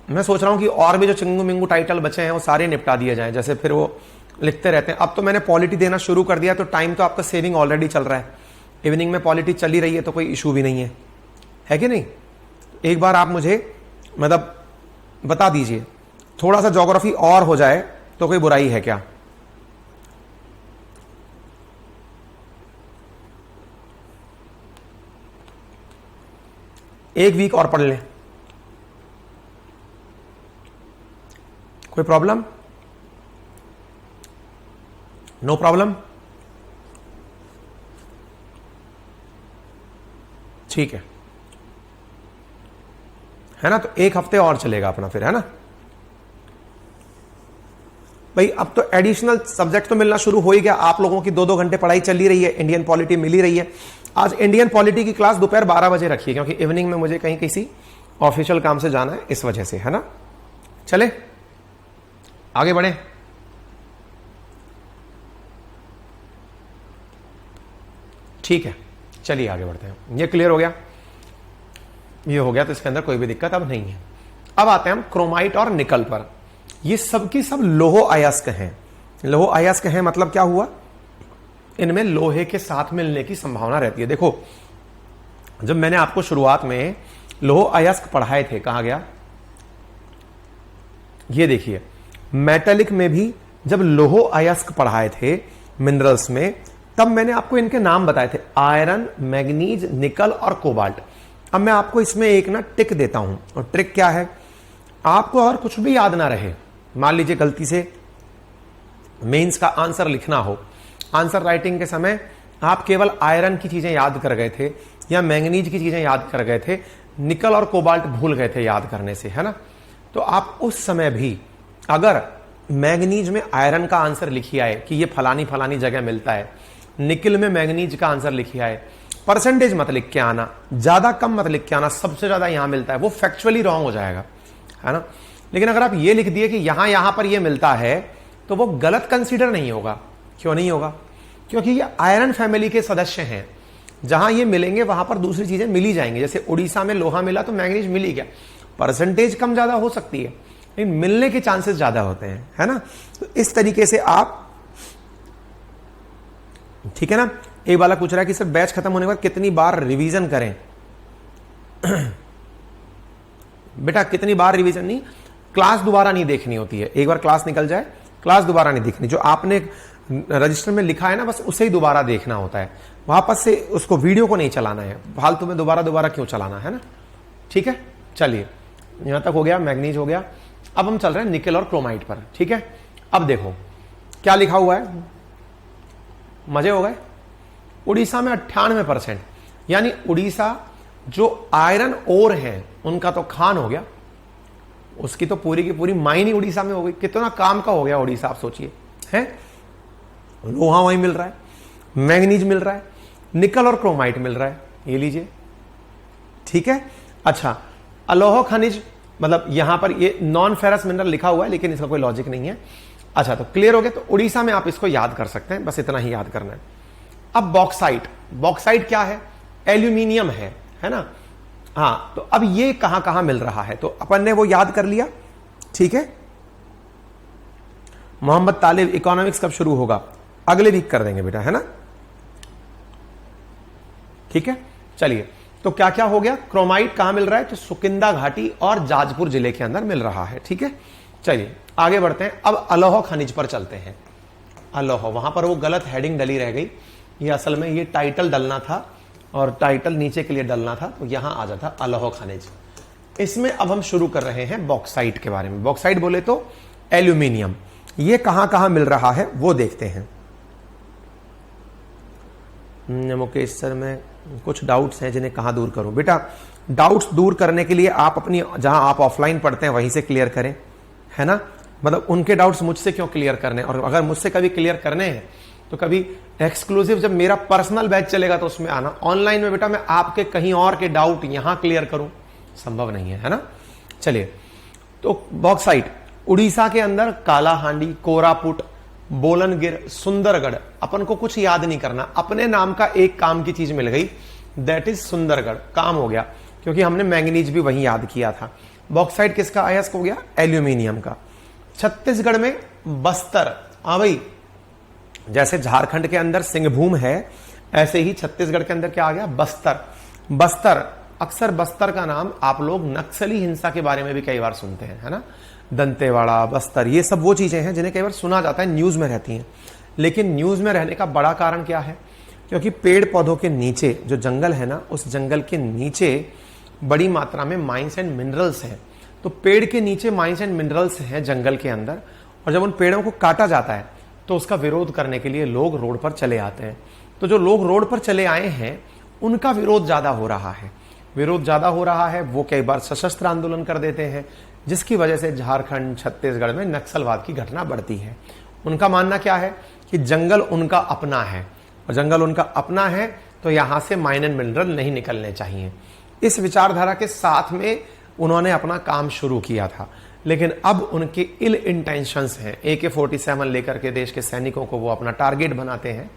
मैं सोच रहा हूं कि और भी जो चिंगू मिंगू टाइटल बचे हैं वो सारे निपटा दिए जाएं, जैसे फिर वो लिखते रहते हैं। अब तो मैंने पॉलिटी देना शुरू कर दिया, तो टाइम तो आपका सेविंग ऑलरेडी चल रहा है, इवनिंग में पॉलिटी चल ही रही है, तो कोई इशू भी नहीं है कि नहीं। एक बार आप मुझे मतलब बता दीजिए, थोड़ा सा ज्योग्राफी और हो जाए तो कोई बुराई है क्या? एक वीक और पढ़ लें, कोई प्रॉब्लम? नो प्रॉब्लम, ठीक है ना। तो एक हफ्ते और चलेगा अपना फिर, है ना भाई। अब तो एडिशनल सब्जेक्ट तो मिलना शुरू हो ही गया। आप लोगों की 2-2 घंटे पढ़ाई चल ही रही है, इंडियन पॉलिटी मिल ही रही है। आज इंडियन पॉलिटी की क्लास दोपहर 12 बजे रखी है, क्योंकि इवनिंग में मुझे कहीं किसी ऑफिशियल काम से जाना है, इस वजह से, है ना। चले आगे बढ़े। ठीक है, चलिए आगे बढ़ते हैं। ये क्लियर हो गया, ये हो गया, तो इसके अंदर कोई भी दिक्कत अब नहीं है। अब आते हैं हम क्रोमाइट और निकल पर। ये सब की सब लोहो अयस्क हैं। लोहो अयस्क हैं मतलब क्या हुआ, इनमें लोहे के साथ मिलने की संभावना रहती है। देखो जब मैंने आपको शुरुआत में लोहो अयस्क पढ़ाए थे, कहां गया, ये देखिए मेटेलिक में भी जब लोहो अयस्क पढ़ाए थे मिनरल्स में, तब मैंने आपको इनके नाम बताए थे, आयरन, मैग्नीज, निकल और कोबाल्ट। अब मैं आपको इसमें एक ना टिक देता हूं, और ट्रिक क्या है, आपको और कुछ भी याद ना रहे, मान लीजिए गलती से मेंस का आंसर लिखना हो, आंसर राइटिंग के समय आप केवल आयरन की चीजें याद कर गए थे या मैंगनीज की चीजें याद कर गए थे, निकल और कोबाल्ट भूल गए थे याद करने से, है ना। तो आप उस समय भी अगर मैंगनीज में आयरन का आंसर लिखी आए कि ये फलानी फलानी जगह मिलता है, निकल में मैंगनीज का आंसर लिखी आए, परसेंटेज मत लिख के आना, ज्यादा कम मत लिख के आना, सबसे ज्यादा यहां मिलता है, वो फैक्चुअली रॉन्ग हो जाएगा, है ना। लेकिन अगर आप ये लिख दिए कि यहां पर ये मिलता है, तो वो गलत कंसीडर नहीं होगा। क्यों नहीं होगा? क्योंकि ये आयरन फैमिली के सदस्य हैं, जहां ये मिलेंगे वहां पर दूसरी चीजें मिली जाएंगी। जैसे उड़ीसा में लोहा मिला तो मैंगनीज मिल ही गया, परसेंटेज कम ज्यादा हो सकती है लेकिन मिलने के चांसेस ज्यादा होते हैं, है ना। तो इस तरीके से आप, ठीक है ना। एक वाला पूछ रहा है कि सर बैच खत्म होने के बाद कितनी बार रिवीजन करें? बेटा कितनी बार रिवीजन नहीं, क्लास दोबारा नहीं देखनी होती है। एक बार क्लास निकल जाए, क्लास दोबारा नहीं देखनी। जो आपने रजिस्टर में लिखा है ना, बस उसे ही दोबारा देखना होता है, वापस से उसको वीडियो को नहीं चलाना है, फालतू में दोबारा क्यों चलाना, है ना। ठीक है, चलिए यहां तक हो गया, मैग्नीज हो गया। अब हम चल रहे हैं निकल और क्रोमाइट पर, ठीक है। अब देखो क्या लिखा हुआ है, मजे हो गए। उड़ीसा में 98%, यानी उड़ीसा जो आयरन ओर है उनका तो खान हो गया, उसकी तो पूरी की पूरी माइन ही उड़ीसा में हो गई। कितना काम का हो गया उड़ीसा, आप सोचिए, है। लोहा वहीं मिल रहा है, मैग्नीज मिल रहा है, निकल और क्रोमाइट मिल रहा है, ये लीजिए, ठीक है। अच्छा, अलोह खनिज, मतलब यहां पर ये नॉन फेरस मिनरल लिखा हुआ है लेकिन इसका कोई लॉजिक नहीं है। अच्छा, तो क्लियर हो गया। तो उड़ीसा में आप इसको याद कर सकते हैं, बस इतना ही याद करना है। अब बॉक्साइट, बॉक्साइट क्या है? एल्यूमिनियम है ना। हाँ, तो अब ये कहां कहां मिल रहा है, तो अपन ने वो याद कर लिया, ठीक है। मोहम्मद तालिब, इकोनॉमिक्स कब शुरू होगा? अगले वीक कर देंगे बेटा, है ना। ठीक है, चलिए, तो क्या क्या हो गया, क्रोमाइट कहां मिल रहा है, तो सुकिंदा घाटी और जाजपुर जिले के अंदर मिल रहा है। ठीक है, चलिए आगे बढ़ते हैं। अब अलोह खनिज पर चलते हैं। अलोह, वहां पर वो गलत हेडिंग डली रह गई, ये असल में ये टाइटल डलना था और टाइटल नीचे के लिए डलना था, तो यहां आ जाता अलोह खनिज। इसमें अब हम शुरू कर रहे हैं बॉक्साइट के बारे में। बॉक्साइट बोले तो एल्यूमिनियम, ये कहां कहां मिल रहा है वो देखते हैं। मुकेश सर, में कुछ डाउट्स हैं जिन्हें कहां दूर करूं। बेटा, डाउट्स दूर करने के लिए आप अपनी, जहां आप ऑफलाइन पढ़ते हैं वहीं से क्लियर करें, है ना। मतलब उनके डाउट्स मुझसे क्यों क्लियर करने, और अगर मुझसे कभी क्लियर करने हैं तो कभी एक्सक्लूसिव जब मेरा पर्सनल बैच चलेगा तो उसमें आना। ऑनलाइन में बेटा मैं आपके कहीं और के डाउट यहां क्लियर करूं, संभव नहीं है ना। चलिए, तो बॉक्साइट उड़ीसा के अंदर कालाहांडी, कोरापुट, बोलनगिर, सुंदरगढ़, अपन को कुछ याद नहीं करना, अपने नाम का एक काम की चीज मिल गई, दैट इज सुंदरगढ़, काम हो गया, क्योंकि हमने मैंगनीज भी वहीं याद किया था। बॉक्साइट किसका अयस्क हो गया, एल्यूमिनियम का। छत्तीसगढ़ में बस्तर, हाँ भाई, जैसे झारखंड के अंदर सिंहभूम है, ऐसे ही छत्तीसगढ़ के अंदर क्या आ गया, बस्तर। बस्तर, अक्सर बस्तर का नाम आप लोग नक्सली हिंसा के बारे में भी कई बार सुनते हैं, है ना। दंतेवाड़ा, बस्तर, ये सब वो चीजें हैं जिन्हें कई बार सुना जाता है, न्यूज में रहती हैं। लेकिन न्यूज में रहने का बड़ा कारण क्या है, क्योंकि पेड़ पौधों के नीचे जो जंगल है ना, उस जंगल के नीचे बड़ी मात्रा में माइंस एंड मिनरल्स हैं। तो पेड़ के नीचे माइंस एंड मिनरल्स हैं जंगल के अंदर, और जब उन पेड़ों को काटा जाता है तो उसका विरोध करने के लिए लोग रोड पर चले आते हैं। तो जो लोग रोड पर चले आए हैं उनका विरोध ज्यादा हो रहा है, विरोध ज्यादा हो रहा है, वो कई बार सशस्त्र आंदोलन कर देते हैं, जिसकी वजह से झारखंड, छत्तीसगढ़ में नक्सलवाद की घटना बढ़ती है। उनका मानना क्या है कि जंगल उनका अपना है, और जंगल उनका अपना है तो यहां से माइन एंड मिनरल नहीं निकलने चाहिए। इस विचारधारा के साथ में उन्होंने अपना काम शुरू किया था, लेकिन अब उनके इल इंटेंशंस हैं। AK-47 लेकर के देश के सैनिकों को वो अपना टारगेट बनाते हैं।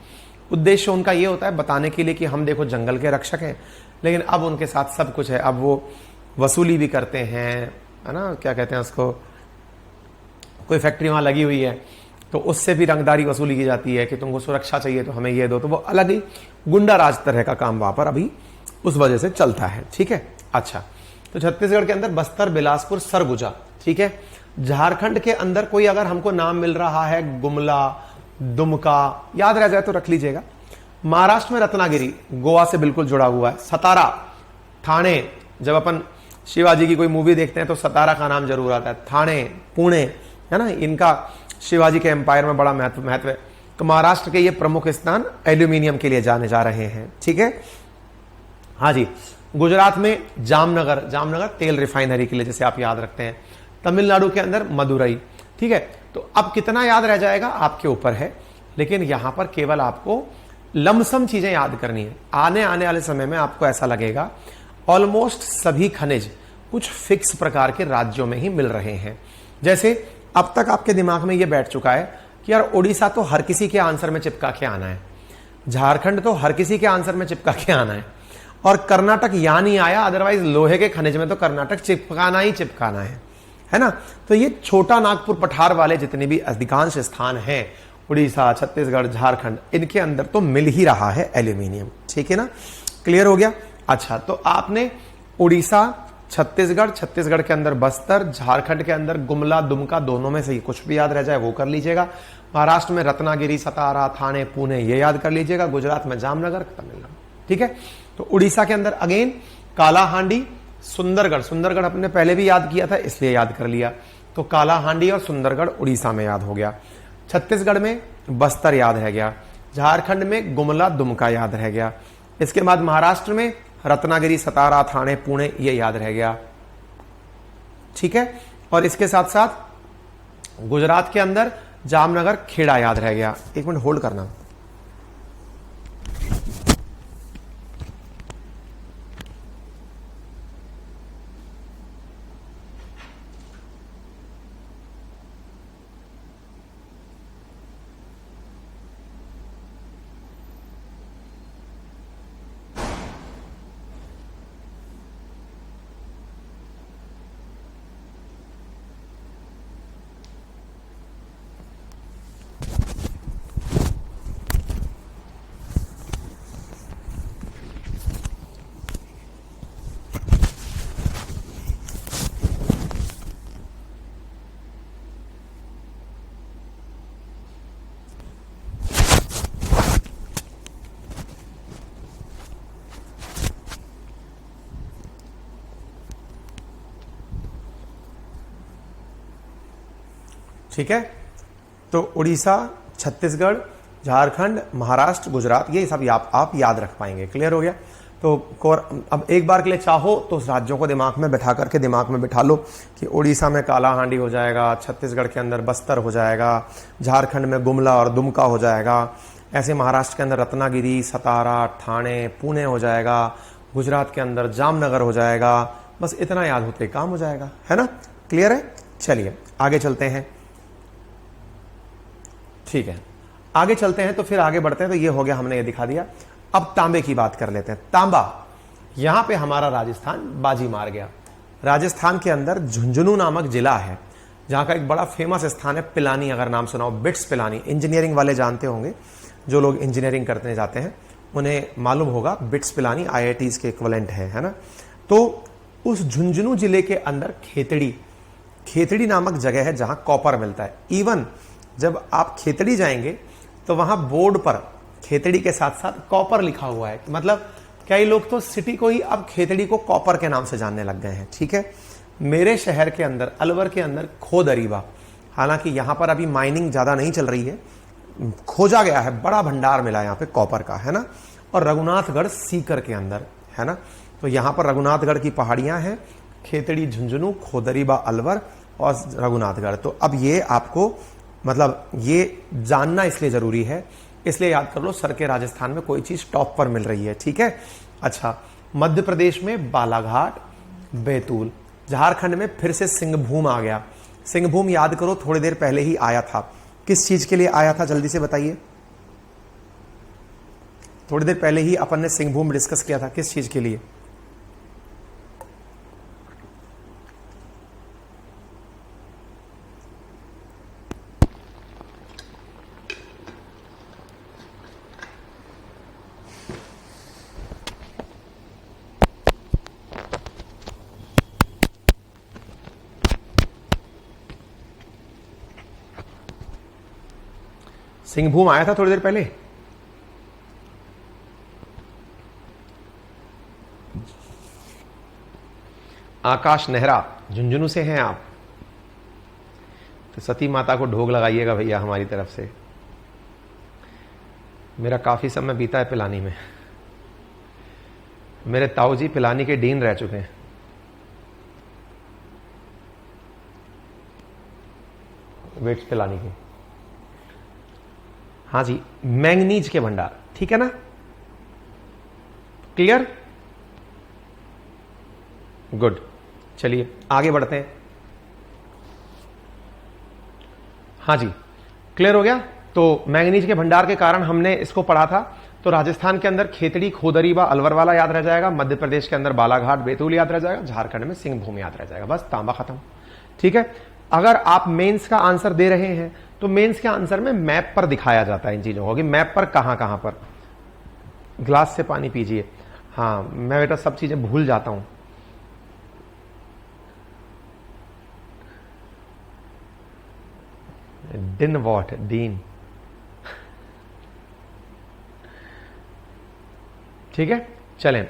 उद्देश्य उनका ये होता है बताने के लिए कि हम देखो जंगल के रक्षक हैं, लेकिन अब उनके साथ सब कुछ है। अब वो वसूली भी करते हैं, है ना, क्या कहते हैं उसको, कोई फैक्ट्री वहां लगी हुई है तो उससे भी रंगदारी वसूली की जाती है कि तुमको सुरक्षा चाहिए तो हमें ये दो, तो वो अलग ही गुंडा राज तरह का काम वहां पर अभी उस वजह से चलता है। ठीक है, अच्छा, तो छत्तीसगढ़ के अंदर बस्तर, बिलासपुर, सरगुजा, ठीक है। झारखंड के अंदर कोई अगर हमको नाम मिल रहा है, गुमला, दुमका, याद रह जाए तो रख लीजिएगा। महाराष्ट्र में रत्नागिरी, गोवा से बिल्कुल जुड़ा हुआ है। सतारा, ठाणे, जब अपन शिवाजी की कोई मूवी देखते हैं तो सतारा का नाम जरूर आता है। ठाणे, पुणे, है ना, इनका शिवाजी के एम्पायर में बड़ा महत्व है। तो महाराष्ट्र के ये प्रमुख स्थान एल्यूमिनियम के लिए जाने जा रहे हैं। ठीक है, हाँ जी। गुजरात में जामनगर, जामनगर तेल रिफाइनरी के लिए, जैसे आप याद रखते हैं। तमिलनाडु के अंदर मदुरई। ठीक है, तो अब कितना याद रह जाएगा आपके ऊपर है, लेकिन यहां पर केवल आपको लमसम चीजें याद करनी है। आने वाले समय में आपको ऐसा लगेगा ऑलमोस्ट सभी खनिज कुछ फिक्स प्रकार के राज्यों में ही मिल रहे हैं। जैसे अब तक आपके दिमाग में यह बैठ चुका है कि यार उड़ीसा तो हर किसी के आंसर में चिपका के आना है, झारखंड तो हर किसी के आंसर में चिपका के आना है, और कर्नाटक यहां नहीं आया, अदरवाइज लोहे के खनिज में तो कर्नाटक चिपकाना ही चिपकाना है ना। तो ये छोटा नागपुर पठार वाले जितने भी अधिकांश स्थान हैं, उड़ीसा, छत्तीसगढ़, झारखंड, इनके अंदर तो मिल ही रहा है एल्यूमिनियम। ठीक है ना, क्लियर हो गया। अच्छा, तो आपने उड़ीसा, छत्तीसगढ़, छत्तीसगढ़ के अंदर बस्तर, झारखंड के अंदर गुमला, दुमका, दोनों में से कुछ भी याद रह जाए वो कर लीजिएगा। महाराष्ट्र में रत्नागिरी, सतारा, थाने, पुणे, ये याद कर लीजिएगा। गुजरात में जामनगर, तमिलनाडु। ठीक है, तो उड़ीसा के अंदर अगेन कालाहांडी, सुंदरगढ़, सुंदरगढ़ अपने पहले भी याद किया था इसलिए याद कर लिया, तो कालाहांडी और सुंदरगढ़ उड़ीसा में याद हो गया। छत्तीसगढ़ में बस्तर याद रह गया, झारखंड में गुमला, दुमका याद रह गया। इसके बाद महाराष्ट्र में रत्नागिरी, सतारा, थाने, पुणे, ये याद रह गया। ठीक है, और इसके साथ साथ गुजरात के अंदर जामनगर, खेड़ा याद रह गया। एक मिनट होल्ड करना। ठीक है, तो उड़ीसा, छत्तीसगढ़, झारखंड, महाराष्ट्र, गुजरात, ये सब आप याद रख पाएंगे। क्लियर हो गया? तो अब एक बार के लिए चाहो तो उस राज्यों को दिमाग में बैठा करके दिमाग में बिठा लो कि उड़ीसा में कालाहांडी हो जाएगा, छत्तीसगढ़ के अंदर बस्तर हो जाएगा, झारखंड में गुमला और दुमका हो जाएगा, ऐसे महाराष्ट्र के अंदर रत्नागिरी, सतारा, ठाणे, पुणे हो जाएगा, गुजरात के अंदर जामनगर हो जाएगा। बस इतना याद होते काम हो जाएगा, है ना? क्लियर है? चलिए आगे चलते हैं। ठीक है, आगे चलते हैं, तो फिर आगे बढ़ते हैं। तो ये हो गया, हमने ये दिखा दिया। अब तांबे की बात कर लेते हैं। तांबा, यहां पे हमारा राजस्थान बाजी मार गया। राजस्थान के अंदर झुंझुनू नामक जिला है, जहां का एक बड़ा फेमस स्थान है पिलानी, अगर नाम सुना हो, बिट्स पिलानी। इंजीनियरिंग वाले जानते होंगे, जो लोग इंजीनियरिंग करने जाते हैं उन्हें मालूम होगा, बिट्स पिलानी IITs के इक्विवेलेंट है ना? तो उस झुंझुनू जिले के अंदर खेतड़ी नामक जगह है जहां कॉपर मिलता है। इवन जब आप खेतड़ी जाएंगे तो वहां बोर्ड पर खेतड़ी के साथ साथ कॉपर लिखा हुआ है। मतलब कई लोग तो सिटी को ही अब खेतड़ी को कॉपर के नाम से जानने लग गए हैं। ठीक है, मेरे शहर के अंदर, अलवर के अंदर खोदरीबा, हालांकि यहां पर अभी माइनिंग ज्यादा नहीं चल रही है, खोजा गया है, बड़ा भंडार मिला यहां पे कॉपर का, है ना? और रघुनाथगढ़ सीकर के अंदर, है ना? तो यहां पर रघुनाथगढ़ की पहाड़ियां हैं, खेतड़ी, झुंझुनू, खोदरीबा, अलवर और रघुनाथगढ़। तो अब ये आपको मतलब ये जानना इसलिए जरूरी है, इसलिए याद कर लो, सर के राजस्थान में कोई चीज टॉप पर मिल रही है। ठीक है, अच्छा, मध्य प्रदेश में बालाघाट, बैतूल, झारखंड में फिर से सिंहभूम आ गया। सिंहभूम याद करो, थोड़ी देर पहले ही आया था। किस चीज के लिए आया था, जल्दी से बताइए। थोड़ी देर पहले ही अपन ने सिंहभूम डिस्कस किया था, किस चीज के लिए? सिंहभूम आया था थोड़ी देर पहले। आकाश नेहरा, झुंझुनू से हैं आप, तो सती माता को ढोग लगाइएगा भैया हमारी तरफ से। मेरा काफी समय बीता है पिलानी में, मेरे ताऊ जी पिलानी के डीन रह चुके हैं। वेट्स पिलानी के, हाँ जी, मैंगनीज के भंडार। ठीक है ना? क्लियर? गुड, चलिए आगे बढ़ते हैं। हाँ जी, क्लियर हो गया। तो मैंगनीज के भंडार के कारण हमने इसको पढ़ा था। तो राजस्थान के अंदर खेतड़ी, खोदरीबा, अलवर वाला याद रह जाएगा, मध्य प्रदेश के अंदर बालाघाट, बैतूल याद रह जाएगा, झारखंड में सिंहभूम याद रह जाएगा। बस तांबा खत्म। ठीक है, अगर आप मेंस का आंसर दे रहे हैं तो मेंस के आंसर में मैप पर दिखाया जाता है इन चीजों को, कि मैप पर कहां पर। ग्लास से पानी पीजिए। हाँ, मैं बेटा सब चीजें भूल जाता हूं। दिन वॉट दीन। ठीक है, चलें,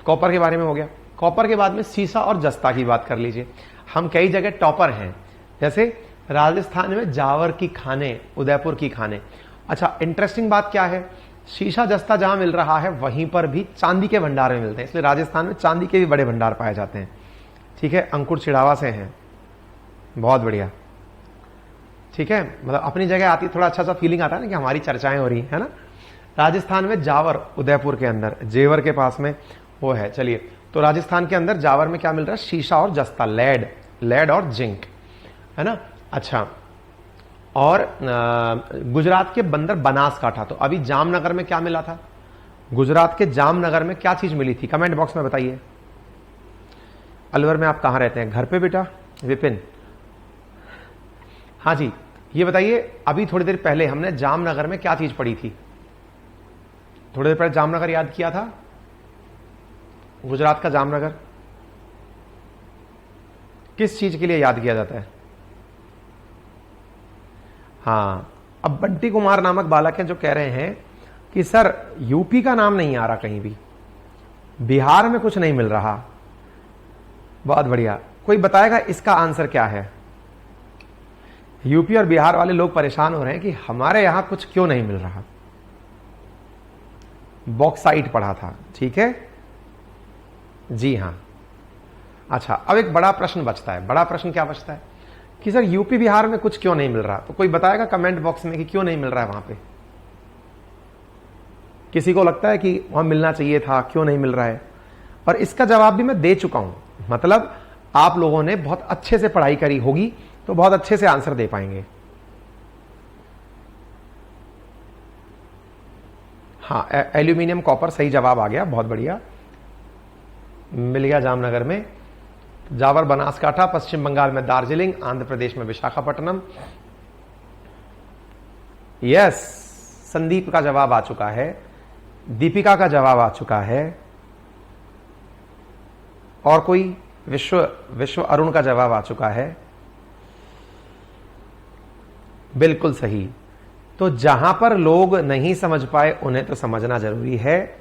कॉपर के बारे में हो गया। कॉपर के बाद में सीसा और जस्ता की बात कर लीजिए। हम कई जगह टॉपर हैं, जैसे राजस्थान में जावर की खाने, उदयपुर की खाने। अच्छा, इंटरेस्टिंग बात क्या है, शीशा जस्ता जहां मिल रहा है वहीं पर भी चांदी के भंडार में मिलते हैं, इसलिए राजस्थान में चांदी के भी बड़े भंडार पाए जाते हैं। ठीक है, अंकुर चिड़ावा से हैं, बहुत बढ़िया। ठीक है, मतलब अपनी जगह आती, थोड़ा अच्छा सा फीलिंग आता है ना कि हमारी चर्चाएं हो रही है ना। राजस्थान में जावर, उदयपुर के अंदर, जेवर के पास में वो है। चलिए, तो राजस्थान के अंदर जावर में क्या मिल रहा है, शीशा और जस्ता, लेड और जिंक, है ना। अच्छा, और गुजरात के बंदर बनासकाठा। तो अभी जामनगर में क्या मिला था, गुजरात के जामनगर में क्या चीज मिली थी, कमेंट बॉक्स में बताइए। अलवर में आप कहां रहते हैं, घर पे बेटा विपिन? हाँ जी, ये बताइए, अभी थोड़ी देर पहले हमने जामनगर में क्या चीज पढ़ी थी, थोड़ी देर पहले जामनगर याद किया था, गुजरात का जामनगर किस चीज के लिए याद किया जाता है? हाँ, अब बंटी कुमार नामक बालक हैं जो कह रहे हैं कि सर यूपी का नाम नहीं आ रहा कहीं भी, बिहार में कुछ नहीं मिल रहा। बहुत बढ़िया, कोई बताएगा इसका आंसर क्या है? यूपी और बिहार वाले लोग परेशान हो रहे हैं कि हमारे यहां कुछ क्यों नहीं मिल रहा। बॉक्साइट पढ़ा था, ठीक है जी हाँ। अच्छा, अब एक बड़ा प्रश्न बचता है। बड़ा प्रश्न क्या बचता है कि सर यूपी बिहार में कुछ क्यों नहीं मिल रहा। तो कोई बताएगा कमेंट बॉक्स में कि क्यों नहीं मिल रहा है वहां पे। किसी को लगता है कि वहां मिलना चाहिए था, क्यों नहीं मिल रहा है। और इसका जवाब भी मैं दे चुका हूं। मतलब आप लोगों ने बहुत अच्छे से पढ़ाई करी होगी तो बहुत अच्छे से आंसर दे पाएंगे। हाँ, एल्यूमिनियम कॉपर सही जवाब आ गया, बहुत बढ़िया, मिल गया जामनगर में। जावर बनासकाठा, पश्चिम बंगाल में दार्जिलिंग, आंध्र प्रदेश में विशाखापट्टनम। यस, संदीप का जवाब आ चुका है, दीपिका का जवाब आ चुका है, और कोई विश्व अरुण का जवाब आ चुका है, बिल्कुल सही। तो जहां पर लोग नहीं समझ पाए उन्हें तो समझना जरूरी है,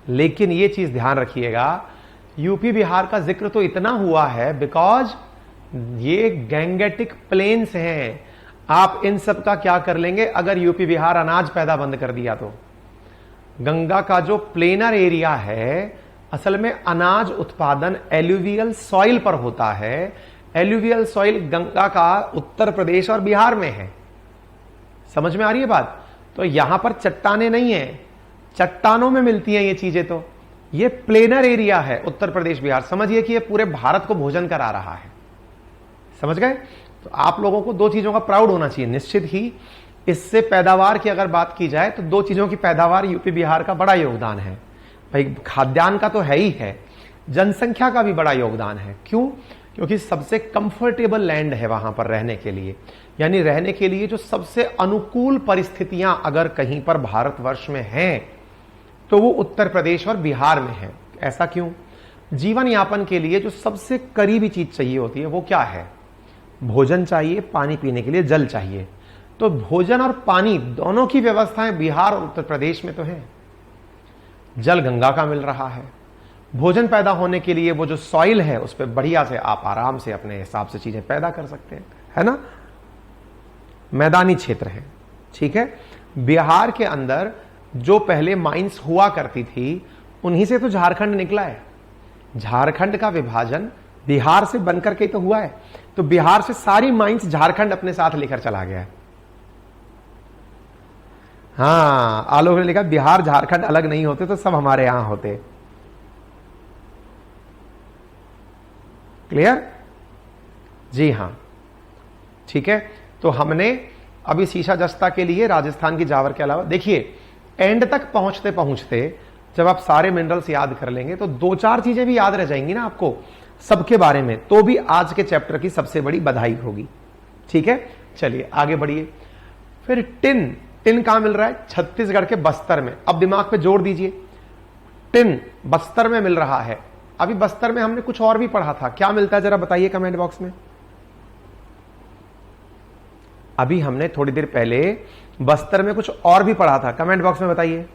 लेकिन ये चीज ध्यान रखिएगा, यूपी बिहार का जिक्र तो इतना हुआ है बिकॉज ये गैंगेटिक प्लेन्स हैं। आप इन सब का क्या कर लेंगे अगर यूपी बिहार अनाज पैदा बंद कर दिया तो। गंगा का जो प्लेनर एरिया है असल में अनाज उत्पादन एल्यूवियल सॉइल पर होता है। एल्यूवियल सॉइल गंगा का उत्तर प्रदेश और बिहार में है। समझ में आ रही है बात। तो यहां पर चट्टाने नहीं है, चट्टानों में मिलती हैं ये चीजें। तो ये प्लेनर एरिया है उत्तर प्रदेश बिहार। समझिए कि ये पूरे भारत को भोजन करा रहा है। समझ गए। तो आप लोगों को दो चीजों का प्राउड होना चाहिए निश्चित ही। इससे पैदावार की अगर बात की जाए तो दो चीजों की पैदावार यूपी बिहार का बड़ा योगदान है भाई। खाद्यान्न का तो है ही है, जनसंख्या का भी बड़ा योगदान है। क्यों? क्योंकि सबसे कंफर्टेबल लैंड है वहां पर रहने के लिए। यानी रहने के लिए जो सबसे अनुकूल परिस्थितियां अगर कहीं पर भारतवर्ष में हैं तो वो उत्तर प्रदेश और बिहार में है। ऐसा क्यों? जीवन यापन के लिए जो सबसे करीबी चीज चाहिए होती है वो क्या है? भोजन चाहिए, पानी पीने के लिए जल चाहिए। तो भोजन और पानी दोनों की व्यवस्थाएं बिहार और उत्तर प्रदेश में तो है। जल गंगा का मिल रहा है। भोजन पैदा होने के लिए वो जो सॉइल है उस पर बढ़िया से आप आराम से अपने हिसाब से चीजें पैदा कर सकते हैं, है ना। मैदानी क्षेत्र है, ठीक है। बिहार के अंदर जो पहले माइंस हुआ करती थी उन्हीं से तो झारखंड निकला है। झारखंड का विभाजन बिहार से बनकर के तो हुआ है। तो बिहार से सारी माइंस झारखंड अपने साथ लेकर चला गया है। हाँ, आलोक ने लिखा बिहार झारखंड अलग नहीं होते तो सब हमारे यहां होते। क्लियर? जी हां, ठीक है। तो हमने अभी शीशा जस्ता के लिए राजस्थान की जावर के अलावा देखिए एंड तक पहुंचते पहुंचते जब आप सारे मिनरल्स याद कर लेंगे तो दो चार चीजें भी याद रह जाएंगी ना आपको सबके बारे में, तो भी आज के चैप्टर की सबसे बड़ी बधाई होगी। ठीक है, चलिए आगे बढ़िए। फिर टिन, टिन कहां मिल रहा है? छत्तीसगढ़ के बस्तर में। अब दिमाग पे जोड़ दीजिए, टिन बस्तर में मिल रहा है। अभी बस्तर में हमने कुछ और भी पढ़ा था, क्या मिलता है जरा बताइए कमेंट बॉक्स में। अभी हमने थोड़ी देर पहले बस्तर में कुछ और भी पढ़ा था, कमेंट बॉक्स में बताइए।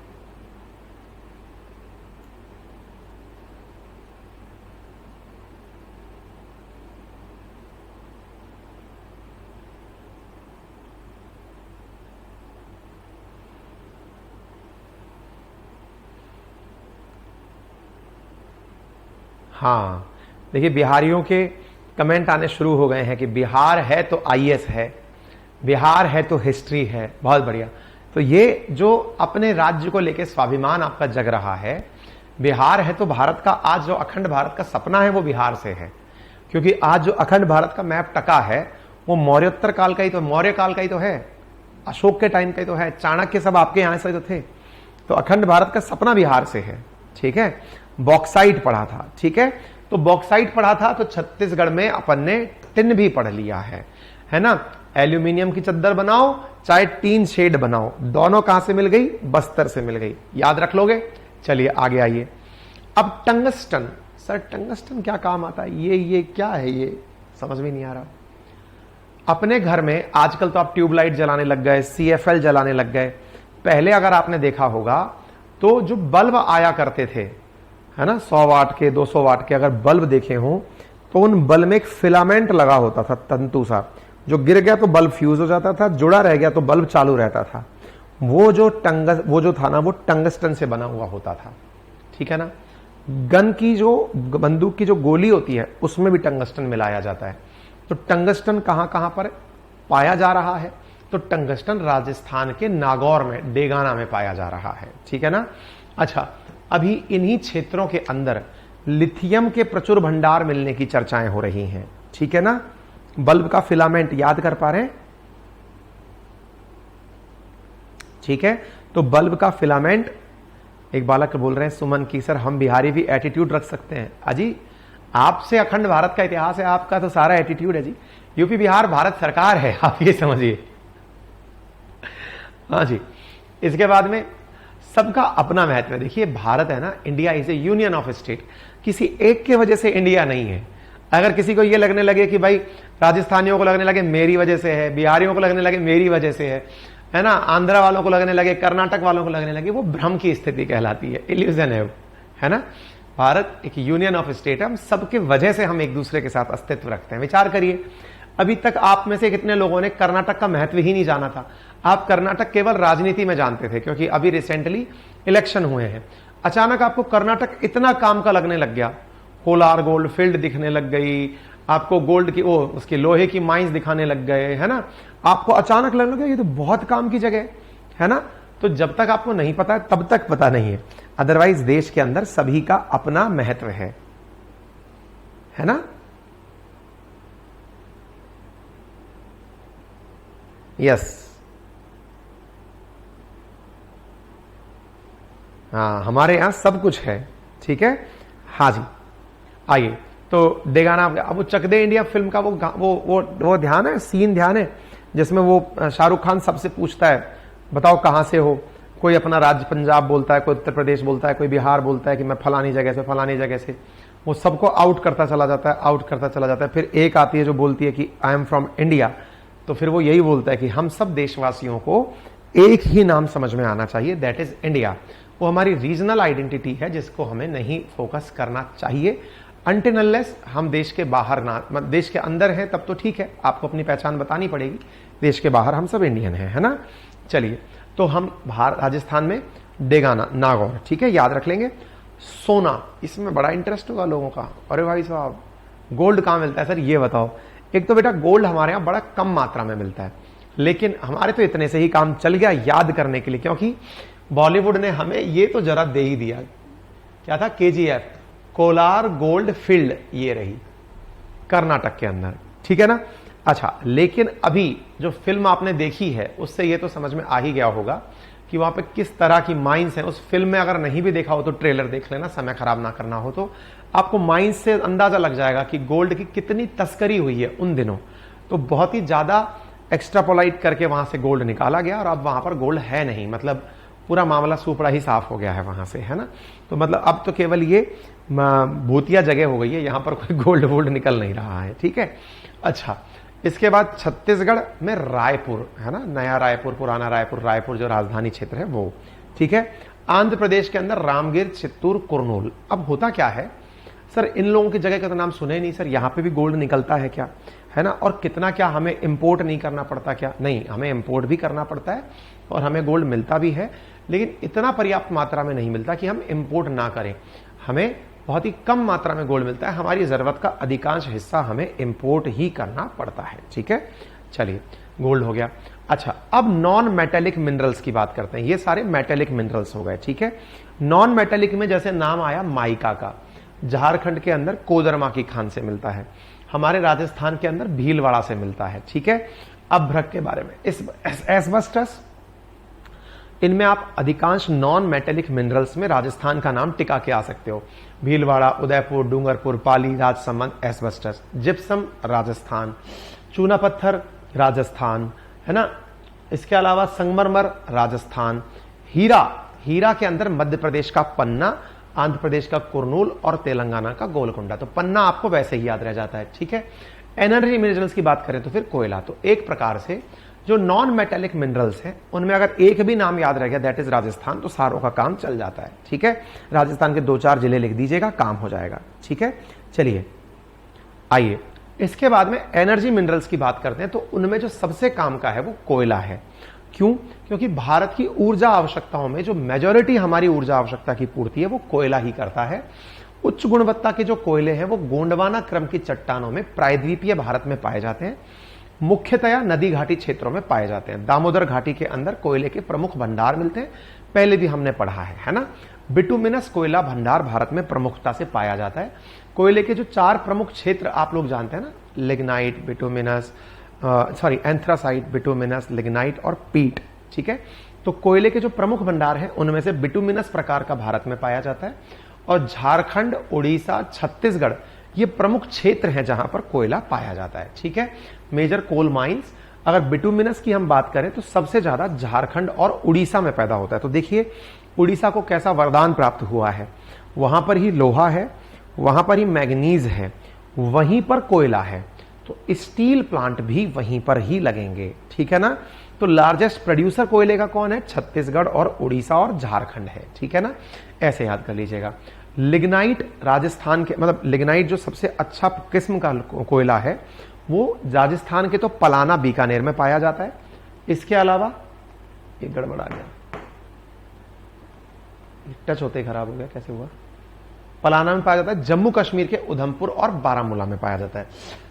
हाँ, देखिए बिहारियों के कमेंट आने शुरू हो गए हैं कि बिहार है तो आईएएस है, बिहार है तो हिस्ट्री है। बहुत बढ़िया। तो ये जो अपने राज्य को लेकर स्वाभिमान आपका जग रहा है, बिहार है तो भारत का आज जो अखंड भारत का सपना है वो बिहार से है। क्योंकि आज जो अखंड भारत का मैप टका है वो मौर्योत्तर काल का ही तो, मौर्य काल का ही तो है, अशोक के टाइम का ही तो है, चाणक्य सब आपके यहां से तो थे। तो अखंड भारत का सपना बिहार से है। ठीक है, बॉक्साइट पढ़ा था। ठीक है, तो बॉक्साइट पढ़ा था तो छत्तीसगढ़ में अपन ने टिन भी पढ़ लिया है ना। एल्यूमिनियम की चद्दर बनाओ चाहे टीन शेड बनाओ, दोनों कहां से मिल गई? बस्तर से मिल गई। याद रख लोगे। चलिए आगे आइए। अब टंगस्टन, सर टंगस्टन क्या काम आता है? ये क्या है? ये समझ में नहीं आ रहा। अपने घर में आजकल तो आप ट्यूबलाइट जलाने लग गए, CFL जलाने लग गए। पहले अगर आपने देखा होगा तो जो बल्ब आया करते थे, है ना, 100 वाट के 200 वाट के अगर बल्ब देखे हों तो उन बल्ब में एक फिलामेंट लगा होता था, तंतु सा, जो गिर गया तो बल्ब फ्यूज हो जाता था, जुड़ा रह गया तो बल्ब चालू रहता था। वो जो था ना, वो टंगस्टन से बना हुआ होता था, ठीक है ना। गन की जो बंदूक की जो गोली होती है उसमें भी टंगस्टन मिलाया जाता है। तो टंगस्टन कहां कहां पर पाया जा रहा है? तो टंगस्टन राजस्थान के नागौर में, डेगाना में पाया जा रहा है, ठीक है ना। अच्छा, अभी इन्हीं क्षेत्रों के अंदर लिथियम के प्रचुर भंडार मिलने की चर्चाएं हो रही हैं, ठीक है ना। बल्ब का फिलामेंट याद कर पा रहे हैं? ठीक है, तो बल्ब का फिलामेंट, एक बालक बोल रहे हैं सुमन की सर हम बिहारी भी एटीट्यूड रख सकते हैं। अजी आपसे अखंड भारत का इतिहास है, आपका तो सारा एटीट्यूड है जी। यूपी बिहार भारत सरकार है, आप ये समझिए। हाँ जी, इसके बाद में सबका अपना महत्व है। देखिए भारत है ना, India is A union of state, किसी एक के वजह से इंडिया नहीं है। अगर किसी को ये लगने लगे कि भाई राजस्थानियों को लगने लगे मेरी वजह से है, बिहारियों को लगने लगे मेरी वजह से है ना, आंध्रा वालों को लगने लगे, कर्नाटक वालों को लगने लगे, वो भ्रम की स्थिति कहलाती है, इल्यूजन है ना। भारत एक यूनियन ऑफ स्टेट है, हम सबके वजह से हम एक दूसरे के साथ अस्तित्व रखते हैं। विचार करिए, अभी तक आप में से कितने लोगों ने कर्नाटक का महत्व ही नहीं जाना था। आप कर्नाटक केवल राजनीति में जानते थे, क्योंकि अभी रिसेंटली इलेक्शन हुए हैं। अचानक आपको कर्नाटक इतना काम का लगने लग गया, कोलार गोल्ड फील्ड दिखने लग गई, आपको गोल्ड की उसकी लोहे की माइंस दिखाने लग गए, है ना। आपको अचानक लगने लगा ये तो बहुत काम की जगह है ना। तो जब तक आपको नहीं पता है तब तक पता नहीं है, अदरवाइज देश के अंदर सभी का अपना महत्व है ना। यस, हाँ हमारे यहां सब कुछ है, ठीक है। हाँ जी, आइए तो डेगाना। अब वो चक दे इंडिया फिल्म का वो ध्यान है, सीन ध्यान है, जिसमें वो शाहरुख खान सबसे पूछता है बताओ कहां से हो। कोई अपना राज्य पंजाब बोलता है, कोई उत्तर प्रदेश बोलता है, कोई बिहार बोलता है कि मैं फलानी जगह से फलानी जगह से। वो सबको आउट करता चला जाता है, आउट करता चला जाता है। फिर एक आती है जो बोलती है कि आई एम फ्रॉम इंडिया। तो फिर वो यही बोलता है कि हम सब देशवासियों को एक ही नाम समझ में आना चाहिए, दैट इज इंडिया। वो हमारी रीजनल आइडेंटिटी है जिसको हमें नहीं फोकस करना चाहिए अनटिल अनलेस हम देश के बाहर ना, देश के अंदर है तब तो ठीक है, आपको अपनी पहचान बतानी पड़ेगी। देश के बाहर हम सब इंडियन हैं, है ना। चलिए, तो हम राजस्थान में डेगाना, नागौर, ठीक है, याद रख लेंगे। सोना, इसमें बड़ा इंटरेस्ट होगा लोगों का। अरे भाई साहब गोल्ड कहां मिलता है सर, ये बताओ। एक तो बेटा गोल्ड हमारे यहां बड़ा कम मात्रा में मिलता है, लेकिन हमारे तो इतने से ही काम चल गया याद करने के लिए, क्योंकि बॉलीवुड ने हमें ये तो जरा दे ही दिया। क्या था? KGF, कोलार गोल्ड फील्ड, ये रही कर्नाटक के अंदर, ठीक है ना। अच्छा, लेकिन अभी जो फिल्म आपने देखी है उससे ये तो समझ में आ ही गया होगा कि वहां पे किस तरह की माइंस हैं। उस फिल्म में अगर नहीं भी देखा हो तो ट्रेलर देख लेना, समय खराब ना करना हो तो। आपको माइंस से अंदाजा लग जाएगा कि गोल्ड की कितनी तस्करी हुई है उन दिनों। तो बहुत ही ज्यादा एक्स्ट्रापोलाइट करके वहां से गोल्ड निकाला गया और अब वहां पर गोल्ड है नहीं, मतलब पूरा मामला सुपड़ा ही साफ हो गया है वहां से, है ना। तो मतलब अब तो केवल ये भूतिया जगह हो गई है, यहां पर कोई गोल्ड वोल्ड निकल नहीं रहा है, ठीक है। अच्छा, इसके बाद छत्तीसगढ़ में रायपुर, है ना, नया रायपुर, पुराना रायपुर, रायपुर जो राजधानी क्षेत्र है वो, ठीक है। आंध्र प्रदेश के अंदर रामगिर, चित्तूर, कुरनूल। अब होता क्या है सर, इन लोगों की जगह का तो नाम सुने नहीं सर, यहां पे भी गोल्ड निकलता है क्या, है ना। और कितना, क्या हमें इंपोर्ट नहीं करना पड़ता क्या? नहीं, हमें इंपोर्ट भी करना पड़ता है और हमें गोल्ड मिलता भी है, लेकिन इतना पर्याप्त मात्रा में नहीं मिलता कि हम इंपोर्ट ना करें। हमें बहुत ही कम मात्रा में गोल्ड मिलता है, हमारी जरूरत का अधिकांश हिस्सा हमें इंपोर्ट ही करना पड़ता है, ठीक है। चलिए, गोल्ड हो गया। अच्छा, अब नॉन मेटेलिक मिनरल्स की बात करते हैं। ये सारे मेटेलिक मिनरल्स हो गए, ठीक है। नॉन मेटेलिक में जैसे नाम आया माइका का, झारखंड के अंदर कोदरमा की खान से मिलता है, हमारे राजस्थान के अंदर भीलवाड़ा से मिलता है, ठीक है। अभ्रक के बारे में, एस्बेस्टस, इनमें आप अधिकांश नॉन मेटेलिक मिनरल्स में राजस्थान का नाम टिका के आ सकते हो। भीलवाड़ा, उदयपुर, डूंगरपुर, पाली, राजसमंद, एस्बेस्टस। जिप्सम राजस्थान, चूना पत्थर राजस्थान, है ना। इसके अलावा संगमरमर राजस्थान, हीरा के अंदर मध्य प्रदेश का पन्ना, आंध्र प्रदेश का कुरनूल और तेलंगाना का गोलकोंडा। तो पन्ना आपको वैसे ही याद रह जाता है, ठीक है। एनर्जी मिनरल्स की बात करें तो फिर कोयला। तो एक प्रकार से जो नॉन मेटेलिक मिनरल्स हैं उनमें अगर एक भी नाम याद रह गया दैट इज राजस्थान, तो सारों का काम चल जाता है, ठीक है। राजस्थान के 2-4 जिले लिख दीजिएगा, काम हो जाएगा, ठीक है। चलिए, आइए इसके बाद में एनर्जी मिनरल्स की बात करते हैं, तो उनमें जो सबसे काम का है वो कोयला है। क्यों? क्योंकि भारत की ऊर्जा आवश्यकताओं में जो मेजॉरिटी हमारी ऊर्जा आवश्यकता की पूर्ति है वो कोयला ही करता है। उच्च गुणवत्ता के जो कोयले हैं वो गोंडवाना क्रम की चट्टानों में प्रायद्वीपीय भारत में पाए जाते हैं, मुख्यतया नदी घाटी क्षेत्रों में पाए जाते हैं। दामोदर घाटी के अंदर कोयले के प्रमुख भंडार मिलते हैं, पहले भी हमने पढ़ा है ना। बिटुमिनस कोयला भंडार भारत में प्रमुखता से पाया जाता है। कोयले के जो 4 प्रमुख क्षेत्र आप लोग जानते हैं ना, lignite, bituminous, anthracite, bituminous, lignite और पीट। ठीक है, तो कोयले के जो प्रमुख भंडार हैं उनमें से बिटुमिनस प्रकार का भारत में पाया जाता है, और झारखंड, उड़ीसा, छत्तीसगढ़ ये प्रमुख क्षेत्र हैं जहां पर कोयला पाया जाता है। ठीक है, मेजर कोल माइंस। अगर बिटुमिनस की हम बात करें तो सबसे ज्यादा झारखंड और उड़ीसा में पैदा होता है। तो देखिए उड़ीसा को कैसा वरदान प्राप्त हुआ है, वहां पर ही लोहा है, वहां पर ही मैग्नीज है, वहीं पर कोयला है, तो स्टील प्लांट भी वहीं पर ही लगेंगे। ठीक है ना। तो लार्जेस्ट प्रोड्यूसर कोयले का कौन है? छत्तीसगढ़ और उड़ीसा और झारखंड है। ठीक है ना, ऐसे याद कर लीजिएगा। लिग्नाइट राजस्थान के, मतलब लिग्नाइट जो सबसे अच्छा किस्म का कोयला है वो राजस्थान के तो पलाना, बीकानेर में पाया जाता है। इसके अलावा ये गड़बड़ा गया, टच होते ही खराब हो गया, कैसे हुआ? पलाना में पाया जाता है, जम्मू कश्मीर के उधमपुर और बारामूला में पाया जाता है।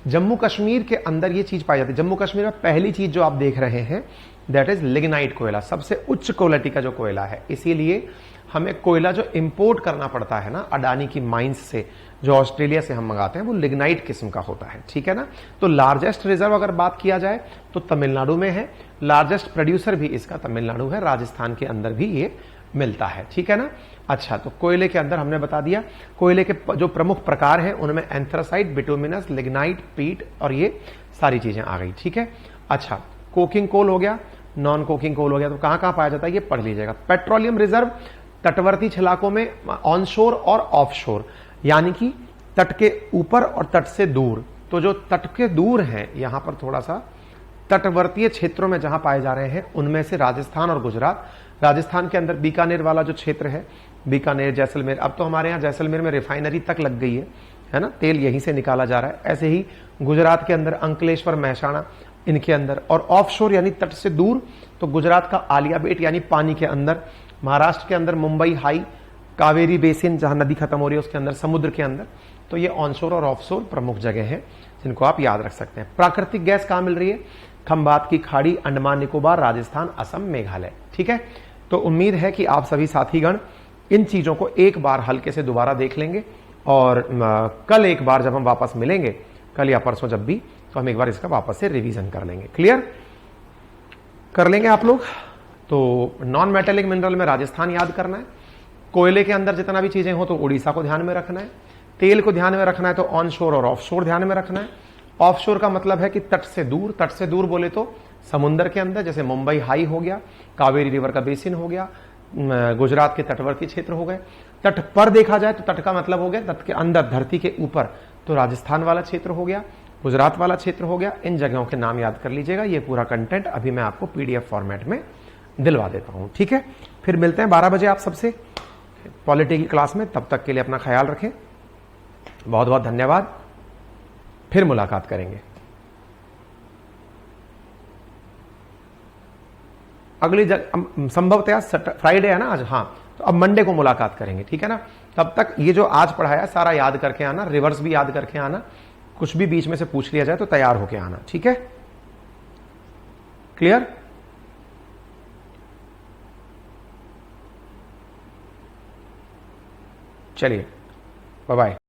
जम्मू कश्मीर के अंदर ये चीज पाई जाती है। जम्मू कश्मीर में पहली चीज जो आप देख रहे हैं दैट इज लिग्नाइट कोयला, सबसे उच्च क्वालिटी का जो कोयला है। इसीलिए हमें कोयला जो इंपोर्ट करना पड़ता है ना अडानी की माइंस से, जो ऑस्ट्रेलिया से हम मंगाते हैं, वो लिग्नाइट किस्म का होता है। ठीक है ना। तो लार्जेस्ट रिजर्व अगर बात किया जाए तो तमिलनाडु में है, लार्जेस्ट प्रोड्यूसर भी इसका तमिलनाडु है, राजस्थान के अंदर भी ये मिलता है। ठीक है ना। अच्छा, तो कोयले के अंदर हमने बता दिया कोयले के जो प्रमुख प्रकार हैं उनमें एंथ्रासाइट, बिटुमिनस, लिग्नाइट, पीट और ये सारी चीजें आ गई। ठीक है। अच्छा, कोकिंग कोल हो गया, नॉन कोकिंग कोल हो गया, तो कहां कहां पाया जाता है ये पढ़ लीजिएगा। पेट्रोलियम रिजर्व तटवर्ती इलाकों में ऑनशोर और ऑफशोर, यानी कि तट के ऊपर और तट से दूर। तो जो तट के दूर हैं यहां पर थोड़ा सा तटवर्तीय क्षेत्रों में जहां पाए जा रहे हैं उनमें से राजस्थान और गुजरात। राजस्थान के अंदर बीकानेर वाला जो क्षेत्र है, बीकानेर, जैसलमेर, अब तो हमारे यहाँ जैसलमेर में रिफाइनरी तक लग गई है ना, तेल यहीं से निकाला जा रहा है। ऐसे ही गुजरात के अंदर अंकलेश्वर, महसाणा, इनके अंदर। और ऑफशोर यानी तट से दूर, तो गुजरात का आलिया बेट यानी पानी के अंदर, महाराष्ट्र के अंदर मुंबई हाई, कावेरी बेसिन जहां नदी खत्म हो रही है उसके अंदर, समुद्र के अंदर। तो ये ऑनशोर और ऑफशोर प्रमुख जगह हैं जिनको आप याद रख सकते हैं। प्राकृतिक गैस कहां मिल रही है? खंबात की खाड़ी, अंडमान निकोबार, राजस्थान, असम, मेघालय। ठीक है, तो उम्मीद है कि आप सभी साथीगण इन चीजों को एक बार हल्के से दोबारा देख लेंगे, और कल एक बार जब हम वापस मिलेंगे, कल या परसों जब भी, तो हम एक बार इसका वापस से रिवीजन कर लेंगे। क्लियर कर लेंगे आप लोग। तो नॉन मेटेलिक मिनरल में राजस्थान याद करना है, कोयले के अंदर जितना भी चीजें हो तो उड़ीसा को ध्यान में रखना है, तेल को ध्यान में रखना है तो ऑनशोर और ऑफशोर ध्यान में रखना है। ऑफशोर का मतलब है कि तट से दूर, तट से दूर बोले तो समुद्र के अंदर, जैसे मुंबई हाई हो गया, कावेरी रिवर का बेसिन हो गया, गुजरात के तटवर्ती क्षेत्र हो गए। तट पर देखा जाए तो तट का मतलब हो गया तट के अंदर, धरती के ऊपर, तो राजस्थान वाला क्षेत्र हो गया, गुजरात वाला क्षेत्र हो गया। इन जगहों के नाम याद कर लीजिएगा। ये पूरा कंटेंट अभी मैं आपको पीडीएफ फॉर्मेट में दिलवा देता हूं। ठीक है, फिर मिलते हैं 12 बजे आप सबसे पॉलिटी की क्लास में। तब तक के लिए अपना ख्याल रखें, बहुत बहुत धन्यवाद, फिर मुलाकात करेंगे। अगली संभवतः फ्राइडे है ना आज, हाँ, तो अब मंडे को मुलाकात करेंगे। ठीक है ना। तब तक ये जो आज पढ़ाया सारा याद करके आना, रिवर्स भी याद करके आना, कुछ भी बीच में से पूछ लिया जाए तो तैयार होके आना। ठीक है, क्लियर? चलिए, बाय बाय।